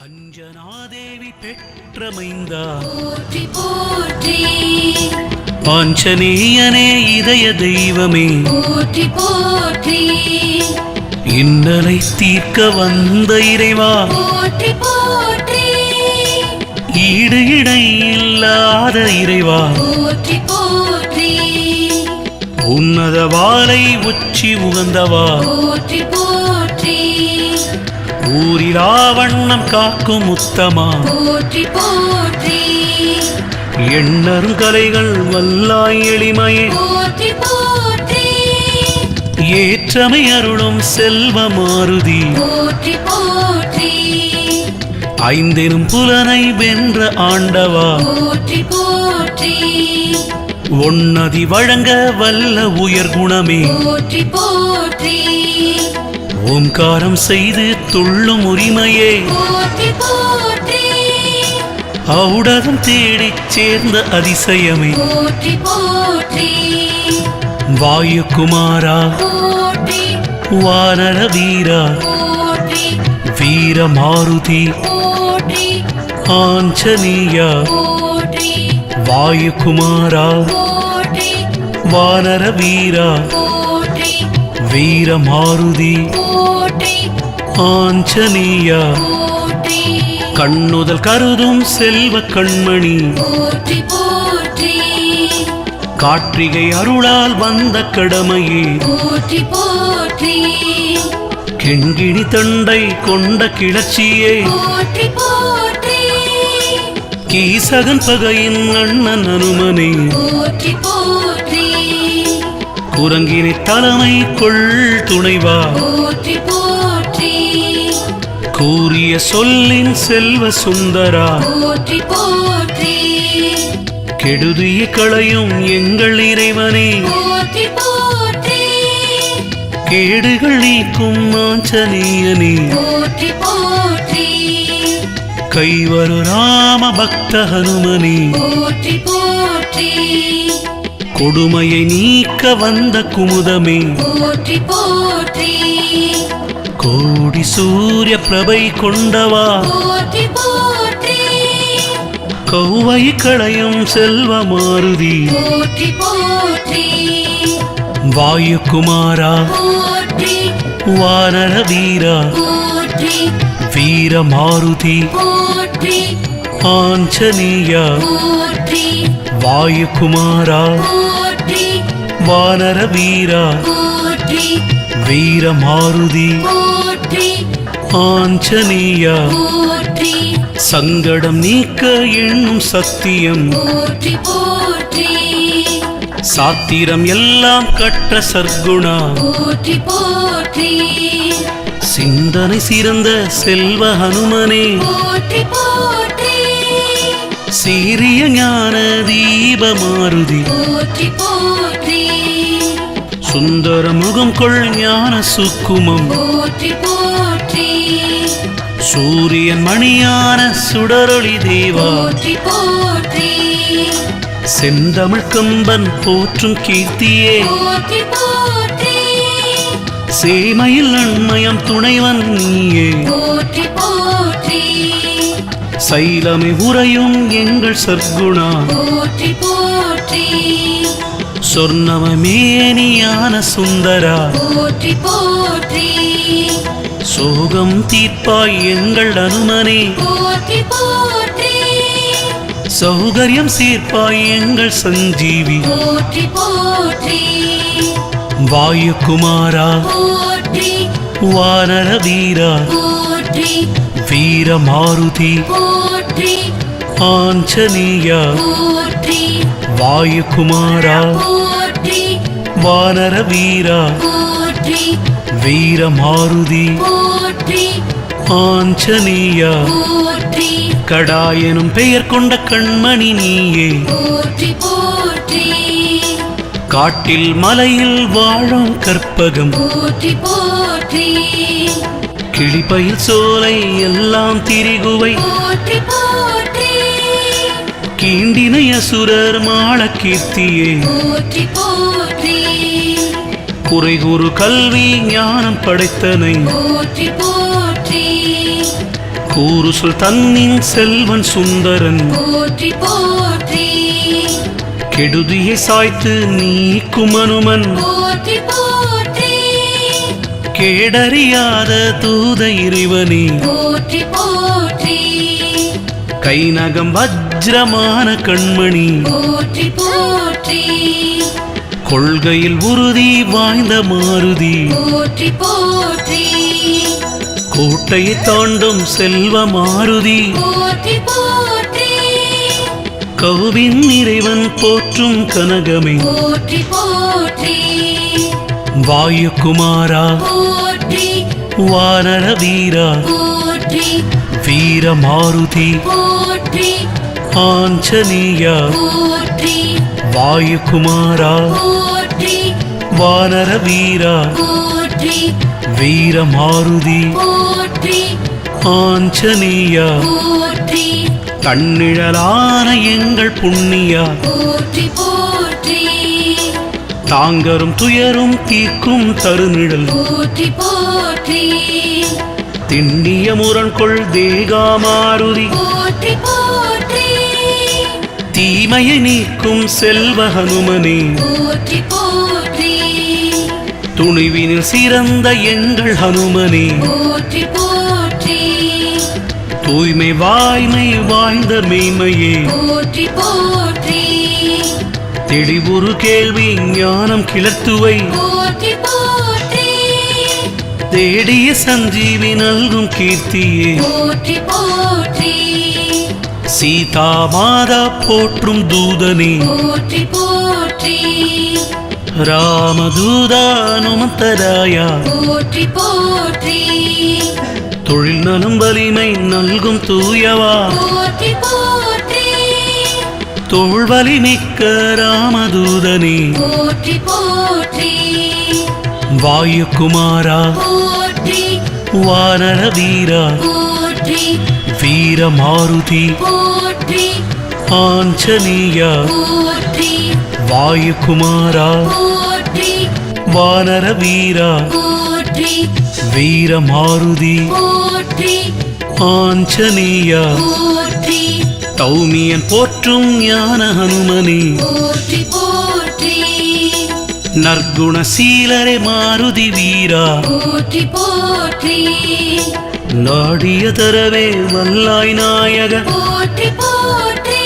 அஞ்சனாதேவி பெற்ற மைந்தா போற்றி போற்றி ஆஞ்சநேயனே இதய தெய்வமே போற்றி போற்றி இன்னலை தீர்க்க வந்த இறைவா போற்றி போற்றி ஈடு இடை இல்லாத இறைவா போற்றி போற்றி உன்னத வாளை உச்சி உகந்தவா போற்றி போற்றி ஊரிலா வண்ணம் காக்கும் உத்தமா போற்றி போற்றி எண்ணரும் கலைகள் வல்லாய் எளிமையே போற்றி போற்றி ஏற்றமை அருளும் செல்வ மாருதி போற்றி போற்றி ஐந்தெனும் புலனை வென்ற ஆண்டவா போற்றி போற்றி ஒன்னதி வழங்க வல்ல உயர் குணமே போற்றி போற்றி ஓம்காரம் செய்து துள்ளும் உரிமையே போற்றி போற்றி ஔடதம் தேடிச் சேர்ந்த அதிசயமே போற்றி போற்றி வாயுகுமாரா போற்றி வானர வீரா போற்றி வீர மாருதி போற்றி ஆஞ்சநேயா போற்றி வாயுகுமாரா போற்றி வானர வீரா போற்றி வீர மாருதி போற்றி ஆஞ்சநேயா போற்றி கண்ணுதல் கருதும் செல்வ கண்மணி போற்றி போற்றி கார்த்திகை அருளால் வந்த கடமையே போற்றி போற்றி கிண்கிணி தண்டை கொண்ட கிளர்ச்சியே போற்றி போற்றி கீசகன் பகையின் அண்ணன் அனுமனே போற்றி போற்றி குரங்கினை தலைமை கொள் துணைவா போற்றி போற்றி கூறிய சொல்லின் செல்வ சுந்தரா போற்றி போற்றி கெடுதிய களையும் எங்கள் இறைவனே போற்றி போற்றி கேடுகள் நீக்கும் ஆஞ்சநேயனே போற்றி போற்றி கைவரு ராம பக்த ஹனுமனே போற்றி போற்றி கொடுமையை நீக்க வந்த குமுதமே போற்றி போற்றி கோடி சூரிய பிரபை கொண்டவா போற்றி போற்றி கௌவை களையும் செல்வ மாருதி போற்றி போற்றி வாயுகுமாரா போற்றி வானர வீரா போற்றி வீர மாருதி போற்றி ஆஞ்சநேயா போற்றி வாயுகுமாரா போற்றி வானர வீரா போற்றி வீர மாருதி போற்றி ஆஞ்சநேயா போற்றி சங்கடம் நீக்க எண்ணும் சத்தியம் போற்றி போற்றி சாத்திரம் எல்லாம் கற்ற சர்க்குணா போற்றி போற்றி சிந்தனை சிறந்த செல்வ ஹனுமனே போற்றி போற்றி சீரிய ஞான தீப மாருதி போற்றி போற்றி சுந்தர முகம் கொள் ஞான சுக்குமம் போற்றி போற்றி சூரியன் மணியான சுடரொளி தேவா போற்றி போற்றி செந்தமிழ் கம்பன் போற்றும் கீர்த்தியே போற்றி போற்றி சேமையில் நன்மயம் துணைவன் நீயே போற்றி போற்றி சைலமை உறையும் எங்கள் சர்க்குணா போற்றி போற்றி சொர்ணமேனியான சுந்தரா போற்றி போற்றி சோகம் தீர்ப்பாய் எங்கள் அனுமனே போற்றி போற்றி சௌகரியம் சீர்ப்பாய் எங்கள் சஞ்சீவி போற்றி போற்றி வாயுகுமாரா போற்றி வானர வீரா போற்றி வீர மாருதி போற்றி ஆஞ்சநேயா போற்றி வாயுகுமாரா போற்றி வானர வீரா போற்றி வீர மாருதி போற்றி ஆஞ்சநேயா போற்றி கடாயெனும் பெயர் கொண்ட கண்மணி நீயே போற்றி போற்றி காட்டில் மலையில் வாழும் கற்பகம் போற்றி போற்றி கிளிப்பயில் சோலை எல்லாம் திரிகுவை போற்றி போற்றி கீண்டினை அசுரர் மாள கீர்த்தியே போற்றி போற்றி குறைகுறு கல்வி ஞானம் படைத்தனை போற்றி போற்றி கூறு சொல் தன்னின் செல்வன் சுந்தரன் போற்றி போற்றி கெடுதியை சாய்த்து நீக்கும் அனுமன் போற்றி போற்றி கேடறியாத தூத இறைவனே போற்றி போற்றி கைநகம் வஜ்ரமான கண்மணி போற்றி போற்றி கொள்கையில் உறுதி வாய்ந்த மாருதி போற்றி போற்றி கோட்டையை தாண்டும் செல்வ மாருதி போற்றி போற்றி கவுவின் இறைவன் போற்றும் கனகமே போற்றி போற்றி வாயுகுமாரா போற்றி வானர வீரா போற்றி வீர மாருதி போற்றி ஆஞ்சநேயா போற்றி வாயுகுமாரா போற்றி வானர வீரா போற்றி வீர மாருதி போற்றி ஆஞ்சநேயா போற்றி தன்னிழலான எங்கள் புண்ணியா போற்றி போற்றி தாங்கரும் துயரும் தீர்க்கும் தருநிழல் போற்றி போற்றி திண்ணிய முரண்கொள் தேகா மாருதி போற்றி போற்றி தீமையை நீக்கும் செல்வ ஹனுமனே போற்றி போற்றி துணிவினில் சிறந்த எங்கள் ஹனுமனே போற்றி போற்றி தூய்மை வாய்மை வாய்ந்த மெய்மையே போற்றி போற்றி தெளிவுறு கேள்வி ஞானம் கிளர்த்துவை போற்றி போற்றி தேடிய சஞ்சீவி நல்கும் கீர்த்தியே போற்றி போற்றி சீதா மாதா போற்றும் தூதனே போற்றி போற்றி ராமதூதா அனுமந்தராயா போற்றி போற்றி தொழில் நலம் வலிமை நல்கும் தூயவா போற்றி போற்றி தோள்வலி மிக்க ராமதூதனே போற்றி போற்றி வாயுகுமாரா போற்றி வானர வீரா போற்றி வீர மாருதி போற்றி ஆஞ்சநேயா போற்றி வாயுகுமாரா போற்றி வானர வீரா போற்றி வீர மாருதி போற்றி ஆஞ்சநேயா போற்றி தௌமியன் போற்றும் ஞான ஹனுமனே போற்றி போற்றி நற்குணசீலரே மாருதி வீரா போற்றி போற்றி நாடிய தரவே வல்லாய் நாயக போற்றி போற்றி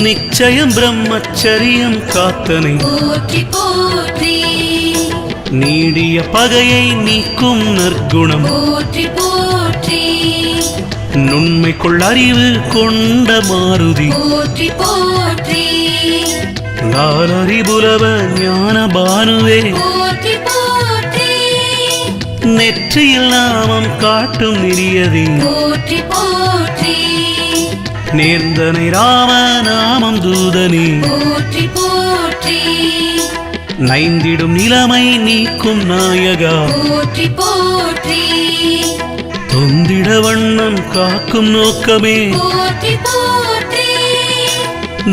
நிச்சயம் பிரம்மச்சரியம் காத்தனை போற்றி போற்றி நீடிய பகையை நீக்கும் நற்குணம் போற்றி போற்றி நுண்மைக்குள் அறிவு கொண்ட மாருதி போற்றி போற்றி நாலறிபுலவ ஞான பானுவே போற்றி போற்றி நெற்றியில் நாமம் காட்டும் நெறியதே போற்றி போற்றி நேர்ந்தனை ராம நாமம் தூதனே போற்றி போற்றி நைந்திடும் நிலைமை நீக்கும் நாயகா போற்றி போற்றி தொந்திட வண்ணம் காக்கும் நோக்கமே போற்றி போற்றி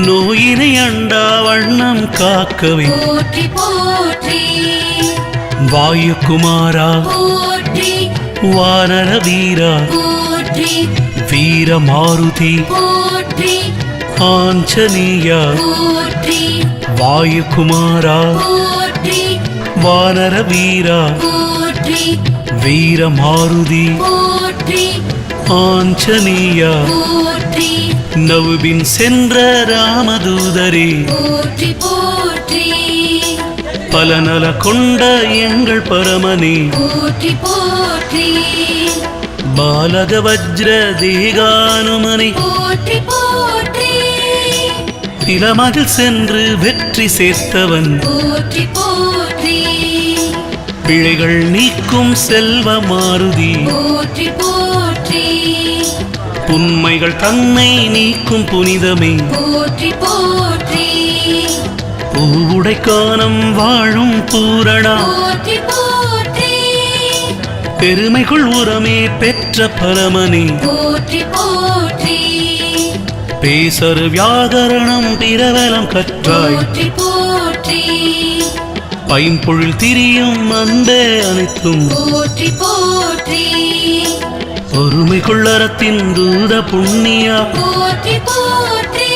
நோயினை அண்டா வண்ணம் காக்கவே போற்றி போற்றி வாயுகுமாரா போற்றி வானர வீரா போற்றி வீர மாருதி போற்றி ஆஞ்சநேயா போற்றி வாயுகுமாரா போற்றி வானர வீரா போற்றி வீர மாருதி போற்றி ஆஞ்சநேயா போற்றி நவுபின் சென்ற ராமதூதரே போற்றி போற்றி பல நல கொண்ட எங்கள் பரமனே போற்றி போற்றி பாலக வஜ்ர தேகானுமனை போற்றி போற்றி நிலமதில் சென்று வெற்றி சேர்த்தவன் போற்றி போற்றி பிழைகள் நீக்கும் செல்வ மாருதி போற்றி போற்றி புன்மைகள் தன்னை நீக்கும் புனிதமே போற்றி போற்றி பூவுடைக்கானம் வாழும் பூரணா போற்றி போற்றி பெருமைகள் உரமே பெற்ற பரமனே போற்றி போற்றி பேசரு வியாகரணம் பிரபலம் கற்றாய் போற்றி போற்றி பைம்பொழில் திரியும் அன்பே அனைத்தும் போற்றி போற்றி ஒருமை கொள்ளறத்தின் தூத புண்ணியா போற்றி போற்றி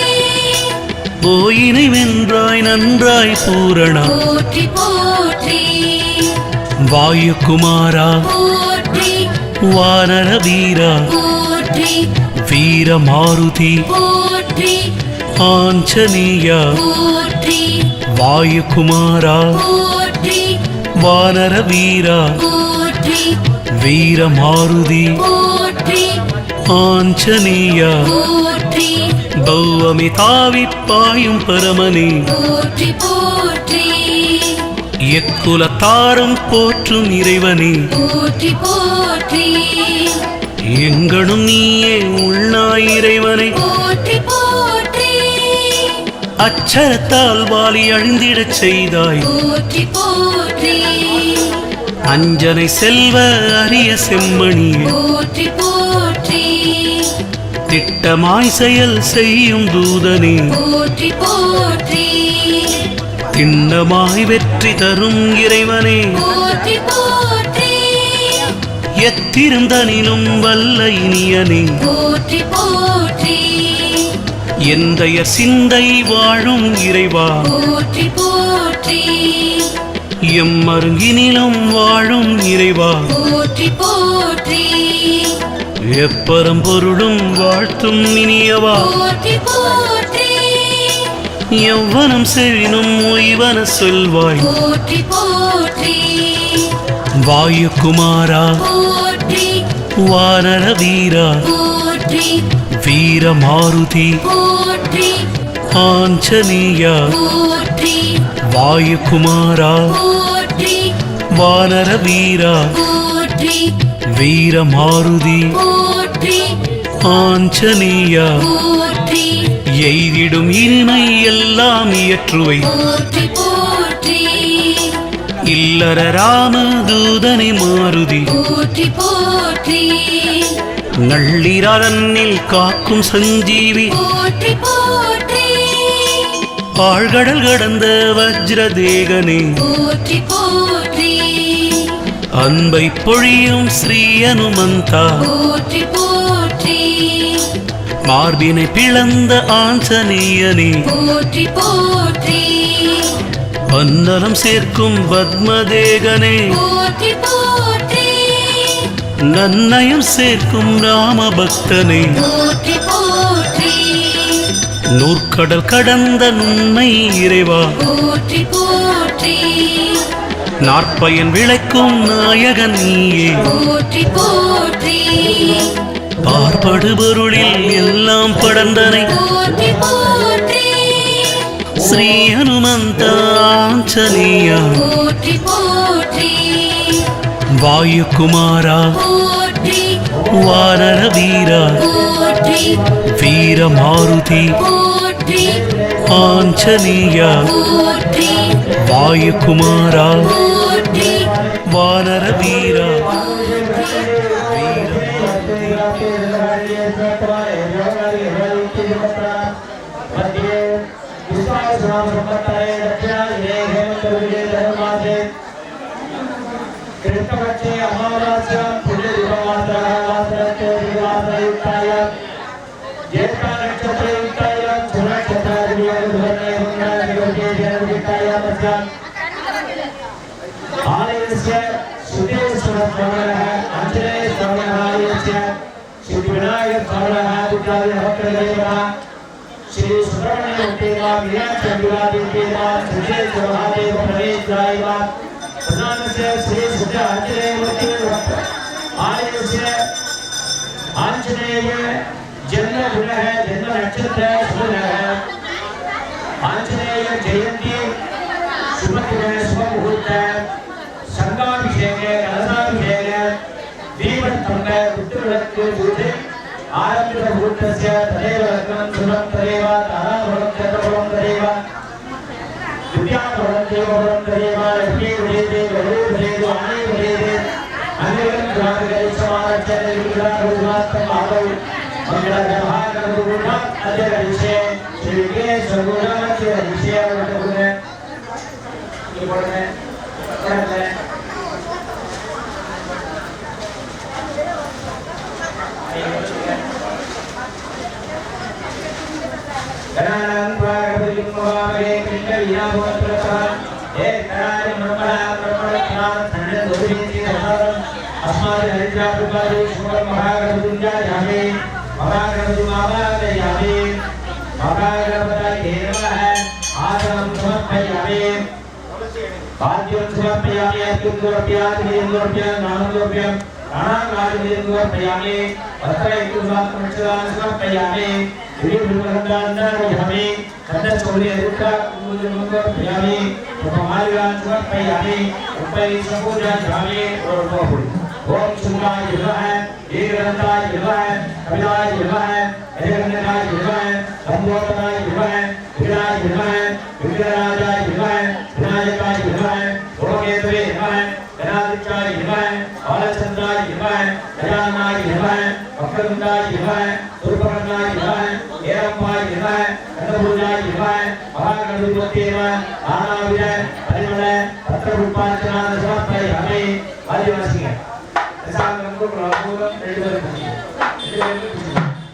போயினை வென்றாய் நன்றாய் பூரணா போற்றி போற்றி வாயுகுமாரா போற்றி வானர வீரா போற்றி வீர மாருதி போற்றி ஆஞ்சநேயா போற்றி வாயுகுமாரா போற்றி வானர வீரா போற்றி வீர மாருதி போற்றி ஆஞ்சநேயா போற்றி பௌவமி தாவிப் பாயும் பரமனே போற்றி போற்றி எக்குலத்தாரும் போற்றும் இறைவனே போற்றி போற்றி எங்கனும் நீயே உள்நாய் இறைவனை போற்றி போற்றி அச்சரத்தால் வாலி அழிந்திடச் செய்தாய் போற்றி போற்றி அஞ்சனை செல்வ அரிய செம்மணியே போற்றி போற்றி திட்டமாய் செயல் செய்யும் தூதனே போற்றி போற்றி திண்ணமாய் வெற்றி தரும் இறைவனே போற்றி போற்றி எத்திருந்தனினும் வல்ல இனியனே போற்றி போற்றி எந்தைய சிந்தை வாழும் இறைவா போற்றி போற்றி எம்மருங்கினிலும் வாழும் இறைவா போற்றி போற்றி எப்பரம் பொருளும் வாழ்த்தும் இனியவா போற்றி போற்றி எவ்வனம் செவினும் ஒய்வன சொல்வாய் போற்றி போற்றி வாயுகுமாரா போற்றி வானர வீரா போற்றி வீர மாருதி போற்றி ஆஞ்சநேயா போற்றி வாயுகுமாரா போற்றி வானர வீரா போற்றி வீர மாருதி போற்றி ஆஞ்சநேயா போற்றி எய்திடும் இனிமை எல்லாம் இயற்றுவை போற்றி போற்றி இல்லற ராம தூதனை மாருதி போற்றி போற்றி நள்ளிரன்னில் காக்கும் சஞ்சீவி போற்றி போற்றி ஆழ்கடல் கடந்த வஜ்ரதேகனே போற்றி போற்றி அன்பை பொழியும் ஸ்ரீ அனுமந்தா போற்றி போற்றி மார்பினை பிளந்த ஆஞ்சநேயனே போற்றி போற்றி பன்னலம் சேர்க்கும் பத்மதேகனே போற்றி போற்றி நன்னயம் சேர்க்கும் ராம பக்தனே போற்றி போற்றி நூற்கடல் கடந்த நுண்மை இறைவா போற்றி போற்றி நாற்பயன் விளைக்கும் நாயகன் நீயே போற்றி போற்றி பார்ப்படு பொருளில் எல்லாம் படர்ந்தனை போற்றி போற்றி ஸ்ரீ ஹனுமந்த ஆஞ்சநேயா போற்றி போற்றி வாயுகுமாரா போற்றி வானர வீரா போற்றி வீர மாருதி போற்றி ஆஞ்சநேயா போற்றி வாயுகுமாரா போற்றி வானர வீரா कृष्णपक्षे अमावास्यां पुण्यदिवमात्रः वासरयुक्ताय ज्येष्ठनक्षत्रयुक्ताय सुनक्षत्रादिवर्णेयुक्ताय आलयस्य सुदेश्वरस्वामिनः आञ्जनेयस्वामिनः आलयस्य श्रीविनायकस्वामिनः विद्यालयभक्तदेवः श्री सुब्रह्मण्यदेवा मीनाक्षीदेवा सुरेश्वरमहादेव प्रणेशाय प्रधानस्य श्री सुध आञ्जनेयमूर्ति आलयस्य आञ्जनेय जन्मगुणः जन्मनक्षत्र शुभः आञ्जनेय जयन्ती शुभदिने शुभमुहूर्त संगाभिषेके कलशाभिषेके दीपस्तम्भ पुत्रविलक्कु पूजे आरम्भितमुहूर्तस्य तदेव लग्नं शुभं तदेव ताराभवं चन्द्रभवं तदेव विद्याभवं देवभवं तदेव लक्ष्मी भजेते गरुडो भजेते आने भजेते अन्यं द्वादशमारच्य निर्विघ्नाः आदौ मंगलजनभागनुगुणः अद्य विषये श्रीविघ्नेश्वरगुणस्य विषयवटगुणे गणानां स्वागतं महावे पिण्डविनाभवत्रसः हे कराय ब्रह्मणां तन्नदोषेति नमः अस्मात् हरिद्रापुपादे शुभं महागणपतिञ्जायामे महागणपतिमावादयामे महागणपतये नमः आसनं समर्पयामि पाद्यं समर्पयामि अत्युत्तरप्यात् नामोऽप्यं प्राणानादिन्द्रप्यामि वस्त्रैकुमात्रमक्षदान् समर्पयामि विधिभूतगन्धान्दारयामि तन्नचौर्यरुद्राकुमुदमुद्रप्यामि उपमार्गान् समर्पयामि उपै सम्पूजयामि ओम सुंदराय नमः वीरगन्धाय नमः कपिलाय नमः हरिगन्धाय नमः लंबोदराय नमः विघ्नाय नमः विघ्नराजाय नमः विनायकाय नमः ओमेन्द्रे नमः गणाधिकाय नमः बालचन्द्राय नमः गजाननाय नमः वक्रतुण्डाय नमः सूर्यप्रकाशाय नमः हेरम्बाय नमः कण्डभुजाय नमः महागणपतये नमः नानाविध परिमल पत्रपुष्पार्चनान् समर्पयामि आदिवासिகள் दशांगं प्रभुवं निर्वहति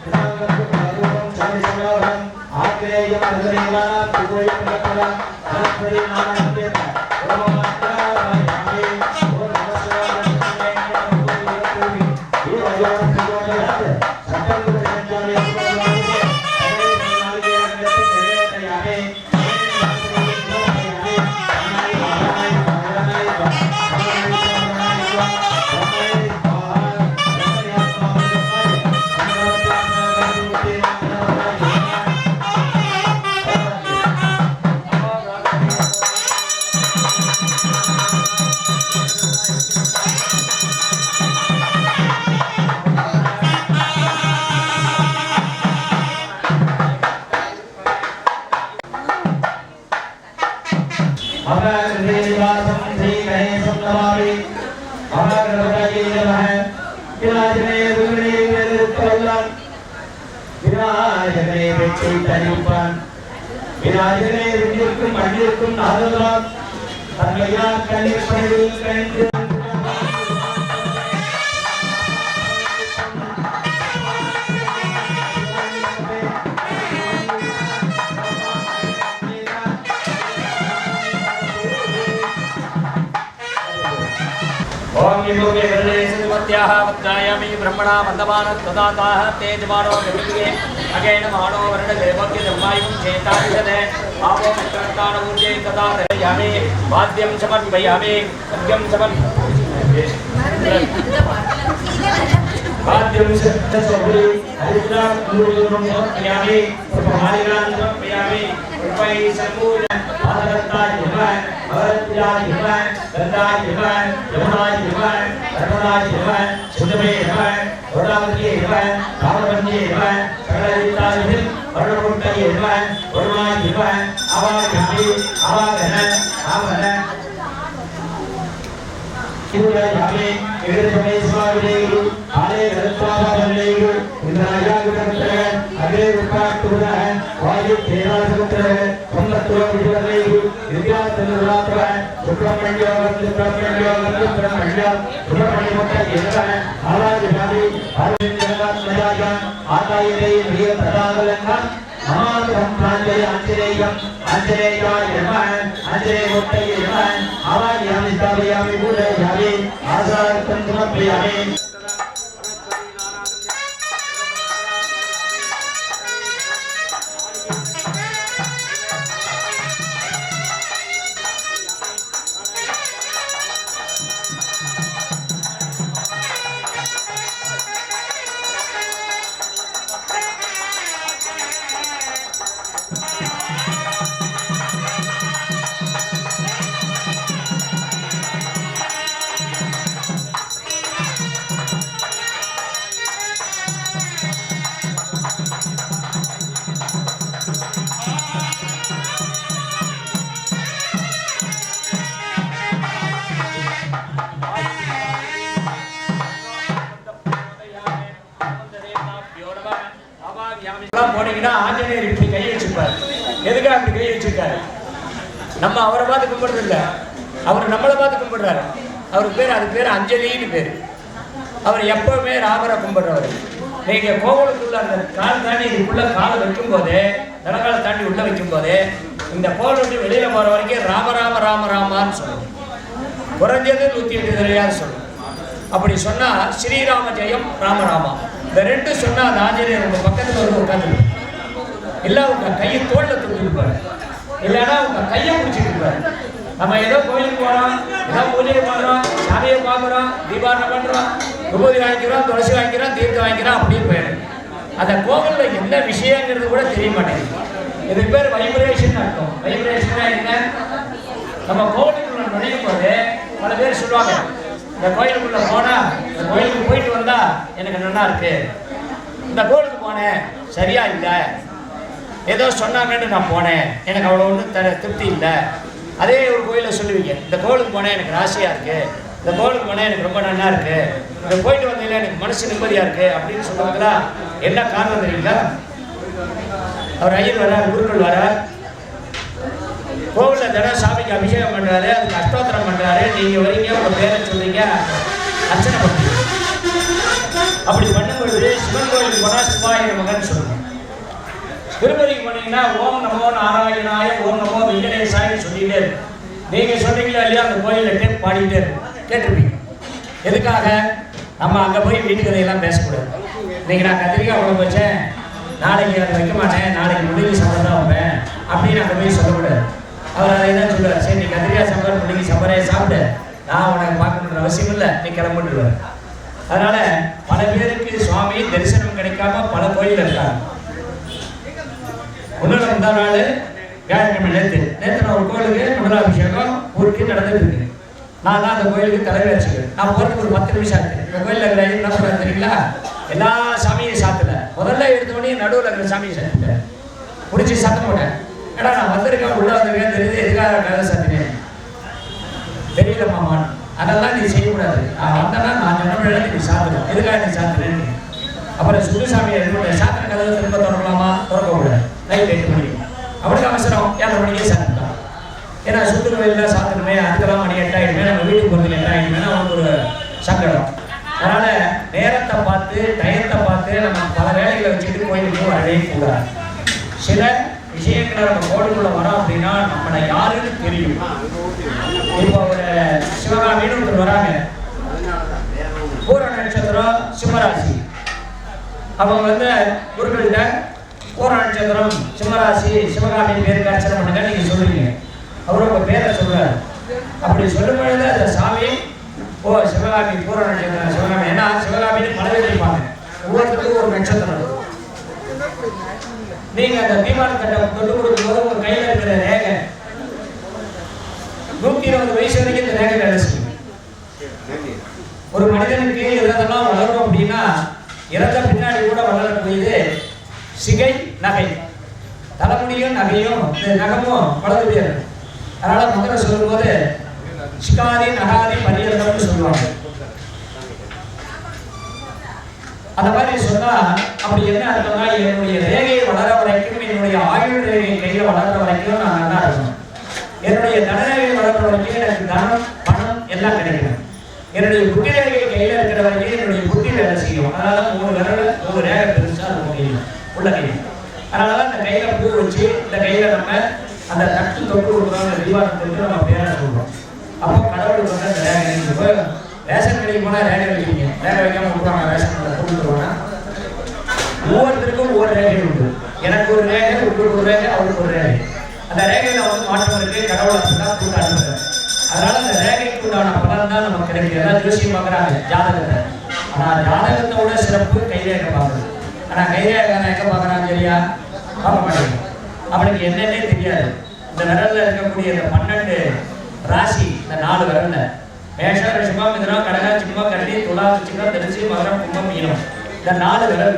दशांगं प्रभुवं शान्तिसमावहं आग्नेयं अग्नेयानां पुरोयं प्रकटः अनन्तरे नामन्ते ओममात्रामयामि ओम விநாயகனே விண்ணிற்கும் மண்ணிற்கும் நாதனாம் தன்மையார் கண்ணீர் பணிவில் கண்டு ओम विभुवे हृदयसमत्याः वक्त्रायामि ब्रह्मणा मन्दमानः तदाताः तेजमानो विभुवे अगेन मानो वर्णदेवस्य धर्मायुं चेताविशदे आपो मित्रकानपूर्जे तदा रयामि वाद्यं समर्पयामि सद्यं वाद्यं समर्पयामि हरिद्रा गुरुं समर्पयामि उपहारिणां समर्पयामि उपै सम्पूर्ण आदरताय नमः भरत्याय नमः गन्धाय नमः यमुनाय नमः धर्मनाय नमः सुन्दमे नमः गोदावत्ये नमः रामवन्ये नमः सकलविद्याय वर्णमुक्तये नमः वरुणाय नमः आवाहयामि आवाहन आवाहन पूजयामि एडसमेश्वरेयु आले गणत्वाभरणेयु इंद्रायागुणत्रः अग्रे उपाक्तुरः वायु देवासुत्रः सम्मत्तो विजयेयु विद्यातनुरात्रः सुब्रह्मण्यो सुब्रह्मण्यमुक्तयेनः आवाहयामि आरविन्दनाथमयाय आतायते प्रिय प्रदानलङ्घ नमामि आञ्जनेयम् आञ्जनेयाय नमः आञ्जनेयमुक्तये नमः आवाहयामि स्थापयामि पूजयामि आसार्थं समर्पयामि போனீங்கன்னா ஆஞ்சநேயர் இப்படி கையை வச்சிருப்பாரு. எதுக்காக அப்படி கையை வச்சிருக்காரு? நம்ம அவரை பார்த்து கும்பிடுறது இல்லை, அவர் நம்மளை பார்த்து கும்பிடுறாரு. அவருக்கு பேர், அது பேர் அஞ்சலின்னு பேர். அவர் எப்பவுமே ராமரை கும்பிடுறவர். நீங்க கோவிலுக்குள்ள அந்த கால் தானே இதுக்குள்ள காலை வைக்கும் போதே தலகாலை தாண்டி உள்ள வைக்கும் போதே இந்த கோவில் விட்டு வெளியில போற வரைக்கும் ராம ராம ராம ராமான்னு சொல்லணும். குறைஞ்சது 108 தடவையாவது சொல்லணும். அப்படி சொன்னா ஸ்ரீராம ஜெயம் ராமராமா இந்த ரெண்டு சொன்னா அந்த ஆஞ்சநேயர் உங்க பக்கத்துல வந்து உட்காந்து இல்ல உங்க கையை தோல்ல தூக்கிருப்பாரு, இல்லைன்னா உங்க கையை பிடிச்சிட்டு இருப்பாரு. நம்ம ஏதோ கோயிலுக்கு போறோம், ஏதோ பூஜையை பண்றோம், சாமியை பார்க்குறோம், தீபாவளி பண்றோம், விபூதி வாங்கிக்கிறோம், துளசி வாங்கிக்கிறோம், தீர்த்தம் வாங்கிக்கிறோம், அப்படின்னு போயிடும். அந்த கோவில்ல என்ன விஷயங்கிறது கூட தெரிய மாட்டேங்குது. இதுக்கு பேர் வைப்ரேஷன் அர்த்தம். வைப்ரேஷன் என்ன? நம்ம கோவிலுக்குள்ள நுழையும் போது பல பேர் சொல்லுவாங்க, இந்த கோயிலுக்குள்ள போனா இந்த கோயிலுக்கு போயிட்டு வந்தா எனக்கு நல்லா இருக்கு, இந்த கோயிலுக்கு போனேன் சரியா இல்லை, ஏதோ சொன்னாங்கன்னு நான் போனேன் எனக்கு அவ்வளோ ஒன்றும் திருப்தி இல்லை. அதே ஒரு கோயிலில் சொல்லுவீங்க, இந்த கோயிலுக்கு போனேன் எனக்கு ராசியாக இருக்கு, இந்த கோயிலுக்கு போனேன் எனக்கு ரொம்ப நல்லா இருக்கு, இந்த போயிட்டு வந்தீங்களா எனக்கு மனசு நிம்மதியாக இருக்கு அப்படின்னு சொல்லுவாங்களா? என்ன காரணம் தெரியுங்களா? அவர் ஐயர் வரார், குருக்கள் வரார், கோவிலில் தினம் சாமிக்கு அபிஷேகம் பண்ணுறாரு, அதுக்கு அஷ்டோத்திரம் பண்ணுறாரு, நீங்கள் வரீங்க உங்கள் பேரை சொல்றீங்க, அர்ச்சனை பண்ணுறீங்க. அப்படி பண்ணும்பொழுது சிவன் கோயிலுக்கு போனால் சிவாய மகன் சொல்லுங்க. திருப்பதிக்கு போனீங்கன்னா ஓம் நமோ நாராயணாய ஓம் நமோ வெங்கடேசாயின்னு சொல்லிட்டே இருக்கு. நீங்கள் சொல்றீங்களா இல்லையா? அந்த கோயிலில் டேப் பாடிட்டே இருக்கு, கேட்டிருப்பீங்க. எதுக்காக? நம்ம அங்கே போய் வீட்டு கதையெல்லாம் பேசக்கூடாது. இன்னைக்கு நான் கத்திரிக்காய் குழம்பு வச்சேன், நாளைக்கு அதை வைக்க மாட்டேன், நாளைக்கு முள்ளங்கி சாம்பார் தான் வைப்பேன் அப்படின்னு அங்கே போய் சொல்லக்கூடாது. அவர் அதை என்ன சொல்லுவார், சரி நீ கத்திரிக்காய் சாம்பார் முள்ளங்கி சாம்பாரே சாப்பிட்டு, நான் உனக்கு பார்க்கணுன்ற அவசியம் இல்லை, நீ கிளம்பிட்டுருவார். அதனால பல பேருக்கு சுவாமி தரிசனம் கிடைக்காம பல கோயில் இருக்காங்க. ஒன்றும் முந்தா நாள் வியாழக்கிழமை நேற்று நான் ஒரு கோயிலுக்கு முதலாபிஷேகம் ஊருக்கு நடந்துட்டு இருக்கு. நான் தான் அந்த கோயிலுக்கு தலைவர் வச்சுக்கிறேன். நான் போகிறதுக்கு ஒரு 10 நிமிஷம் ஆகுது. இந்த கோயிலில் இருக்கிற என்ன சொல்கிறாங்க தெரியுங்களா? எல்லா சாமியும் சாத்தல, முதல்ல எடுத்தோடனே நடுவில் இருக்கிற சாமியை சாத்திட்டேன், பிடிச்சி சத்தம் போட்டேன். ஏன்னா நான் வந்திருக்கேன், உள்ள வந்திருக்கேன், தெரியுது, எதுக்காக கதை சாத்தினேன் தெரியல மாமான், அதெல்லாம் நீ செய்யக்கூடாது, நான் வந்தேன்னா நான் சொன்ன நீ சாப்பிடுவேன், எதுக்காக நீ சாப்பிடுறேன்னு. அப்புறம் சுடுசாமியை எடுத்து சாத்தின கதவை திரும்ப திறக்கலாமா? திறக்கக்கூடாது. நைட் 8 மணிக்கு அவனுக்கு அவசரம், 7:30 மணிக்கே சாப்பிட்டான். ஏன்னா சுற்று கோயிலில் சாத்தணுமே, அதுக்கெல்லாம் மணி 8 ஆகிடுமே, நம்ம வீட்டுக்கு போகிறதுக்கு 8 ஆகிடுமேனா அவனுக்கு ஒரு சங்கடம். அதனால நேரத்தை பார்த்து டயத்தை பார்த்து நம்ம பல வேலைகளை வச்சுட்டு கோயிலுக்கு வரவே கூடாது. சில விஷயங்களை நம்ம கோயிலுக்குள்ள வரோம் அப்படின்னா நம்மளை யாருன்னு தெரியும். இப்போ ஒரு சிவகாமின்னு ஒருத்தர் வராங்க, பூர நட்சத்திரம் சிம்மராசி. அவங்க வந்து குருக்கிட்ட பூர நட்சத்திரம் சிம்மராசி சிவகாமி பேருக்கு அர்ச்சனை பண்ணுங்க நீங்க சொல்றீங்க. அவரு உங்க பேரை சொல்றாரு. அப்படி சொல்லும் பொழுது அந்த சாமி ஓ சிவகாமி பூர நட்சத்திரம் சிவகாமி, ஏன்னா சிவகாமின்னு பல பேர் இருப்பாங்க, ஒவ்வொருத்தருக்கும் ஒரு நட்சத்திரம். நீங்க அந்த தீபாவளி கட்டை கொண்டு கொடுக்கும் போது உங்க கையில இருக்கிற ரேகை 120 வயசு வரைக்கும் இந்த ரேகை வேலை செய்யும். ஒரு மனிதனுக்கு எதெல்லாம் வளரும் அப்படின்னா இறந்த பின்னாடி கூட வளரக்கூடியது சிகை நகை. தலைமுடியும் நகையும் நகமும் வளர்ந்துட்டே இருக்கும். அதனால மந்திரம் சொல்லும் போது சிகாதி நகாதி பரியந்தம்னு சொல்லுவாங்க. அந்த மாதிரி சொன்னா அப்படி என்ன அர்த்தம்னா என்னுடைய ரேகையை வளர வரைக்கும், என்னுடைய ஆயுள் ரேகை கையில வளர்ற வரைக்கும் நான் நல்லா இருக்கணும். என்னுடைய தனரேகை வளர்ற வரைக்கும் எனக்கு தனம் பணம் எல்லாம் கிடைக்கணும். என்னுடைய புத்தி ரேகை கையில இருக்கிற வரைக்கும் என்னுடைய புத்தி வேலை செய்யும். அதனால 3 விரல் 3 ரேகை பெருசா இருக்கும் உள்ள கையில். அதனாலதான் இந்த கையில பூ வச்சு இந்த கையில நம்ம அந்த தட்டு தொட்டு கொடுக்குறோம், அந்த தீபாவளி நம்ம பேர சொல்றோம். அப்போ கடவுளுக்கு வந்து அந்த ரேகை ரேஷன் கடைக்கு போனா ரேகை வைக்கிறீங்க, ரேகை வைக்காம கொடுப்பாங்க, ரேஷன் கடை கொடுத்துருவாங்க. ஒவ்வொருத்தருக்கும் ஒவ்வொரு ரேகை உண்டு. எனக்கு ஒரு ரேகை, உங்களுக்கு ஒரு ரேகை, அவருக்கு ஒரு ரேகை. அந்த ரேகையில வந்து மாற்றம் இருக்கு, கடவுள் அப்படிதான் கூட்ட அனுப்புறேன். அதனால அந்த ரேகைக்கு உண்டான பலன் தான் நமக்கு கிடைக்கும். எல்லாம் ஜோசியம் பார்க்குறாங்க ஜாதகத்தை. ஆனால் ஜாதகத்தை விட சிறப்பு கைரேகை பார்க்குறது. ஆனால் கைரேகை எங்கே பார்க்குறாங்க சரியா? பார்க்க மாட்டேங்க. அவனுக்கு என்னன்னே தெரியாது. இந்த விரலில் இருக்கக்கூடிய இந்த 12 ராசி, இந்த 4 விரல்ல மேஷம் ரிஷபம் மிதுனம் கடகம் சிம்மம் கன்னி துலா விருச்சிகம் தனுசு மகரம் கும்பம் மீனம், இந்த 4 விரல்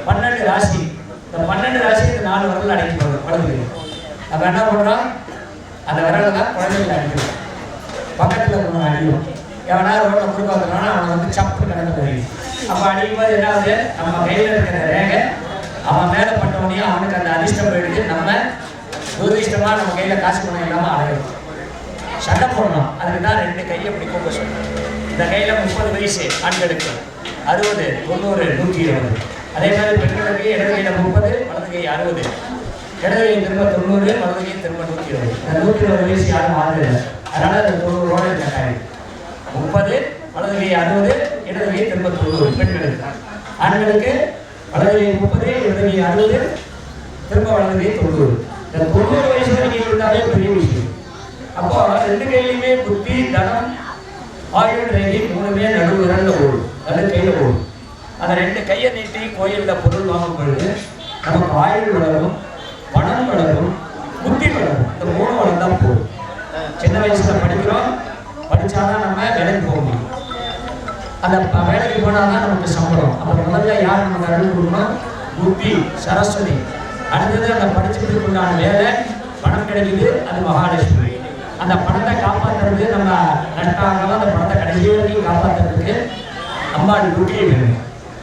12 ராசி. இந்த 12 ராசி இந்த 4 விரல் அடைக்கி வளர்ந்து. அப்போ என்ன பண்ணுறோம்? அந்த விரலை தான் குழந்தைகளை அடிக்கிறோம். பக்கத்தில் இருக்கணும் அடியும். எவனா ரோட்டில் குறுக்க வந்துடுறானா அவனை வந்து சப்பு கடந்து போயிடும். அப்போ அடிக்கும்போது என்ன ஆகுது? நம்ம கையில் இருக்கிற ரேகை அவன் மேலே பட்டவனே அவனுக்கு அந்த அதிர்ஷ்டம் போயிடுது. நம்ம துரதிஷ்டமாக நம்ம கையில் காசு பணம் இல்லாமல் அடையும். சண்டை போடணும். அதுக்கு தான் 2 கையை அப்படி கூப்ப சொல்லணும். இந்த கையில் 30 வயசு ஆண்களுக்கு, 60, 90, 120. அதே மாதிரி பெண்களுக்கு இடது கையில் 30, வலது கை 60. இடது கை திரும்ப 90, வலது கை திரும்ப 120. இந்த 120 வயசு யாரும் மாறல. அதனால அந்த 90ஓட கட்டாயம் 30, வலது கை 60, இடது கை திரும்ப 90. பெண்களுக்கு. ஆண்களுக்கு வலது கை 30, இடது கை 60, திரும்ப வலது கை 90. இந்த 90 வயசு வரைக்கும் இருந்தாலே பெரிய விஷயம். அப்போ ரெண்டு கையிலுமே புத்தி, தனம், ஆயுள் ரேகை மூணுமே நடு விரல்ல ஓடும், நடு கையில ஓடும். அந்த ரெண்டு கையை நீட்டி கோயிலில் பொருள் வாங்கும் பொழுது நமக்கு ஆயுள் வளரும், பணம் வளரும், புத்தி வளரும். இந்த 3 வளர்ந்தான் போடும். சின்ன வயசுல படிக்கிறோம், படிச்சாதான் நம்ம வேலைக்கு போக முடியும். அந்த வேலைக்கு போனாதான் நமக்கு சம்பளம். அப்போ முதல்ல யார் நமக்கு அருள் கொடுக்கணும்? புத்தி, சரஸ்வதி. அடுத்தது அந்த படிச்சதுக்கு உண்டான வேலை, பணம் கிடைக்குது, அது மகாலட்சுமி. அந்த பணத்தை காப்பாற்றுறது, நம்ம நஷ்டாகாம அந்த பணத்தை கடைசி வரைக்கும் காப்பாற்றுறதுக்கு அம்பாள் துர்க்கை வேணும்.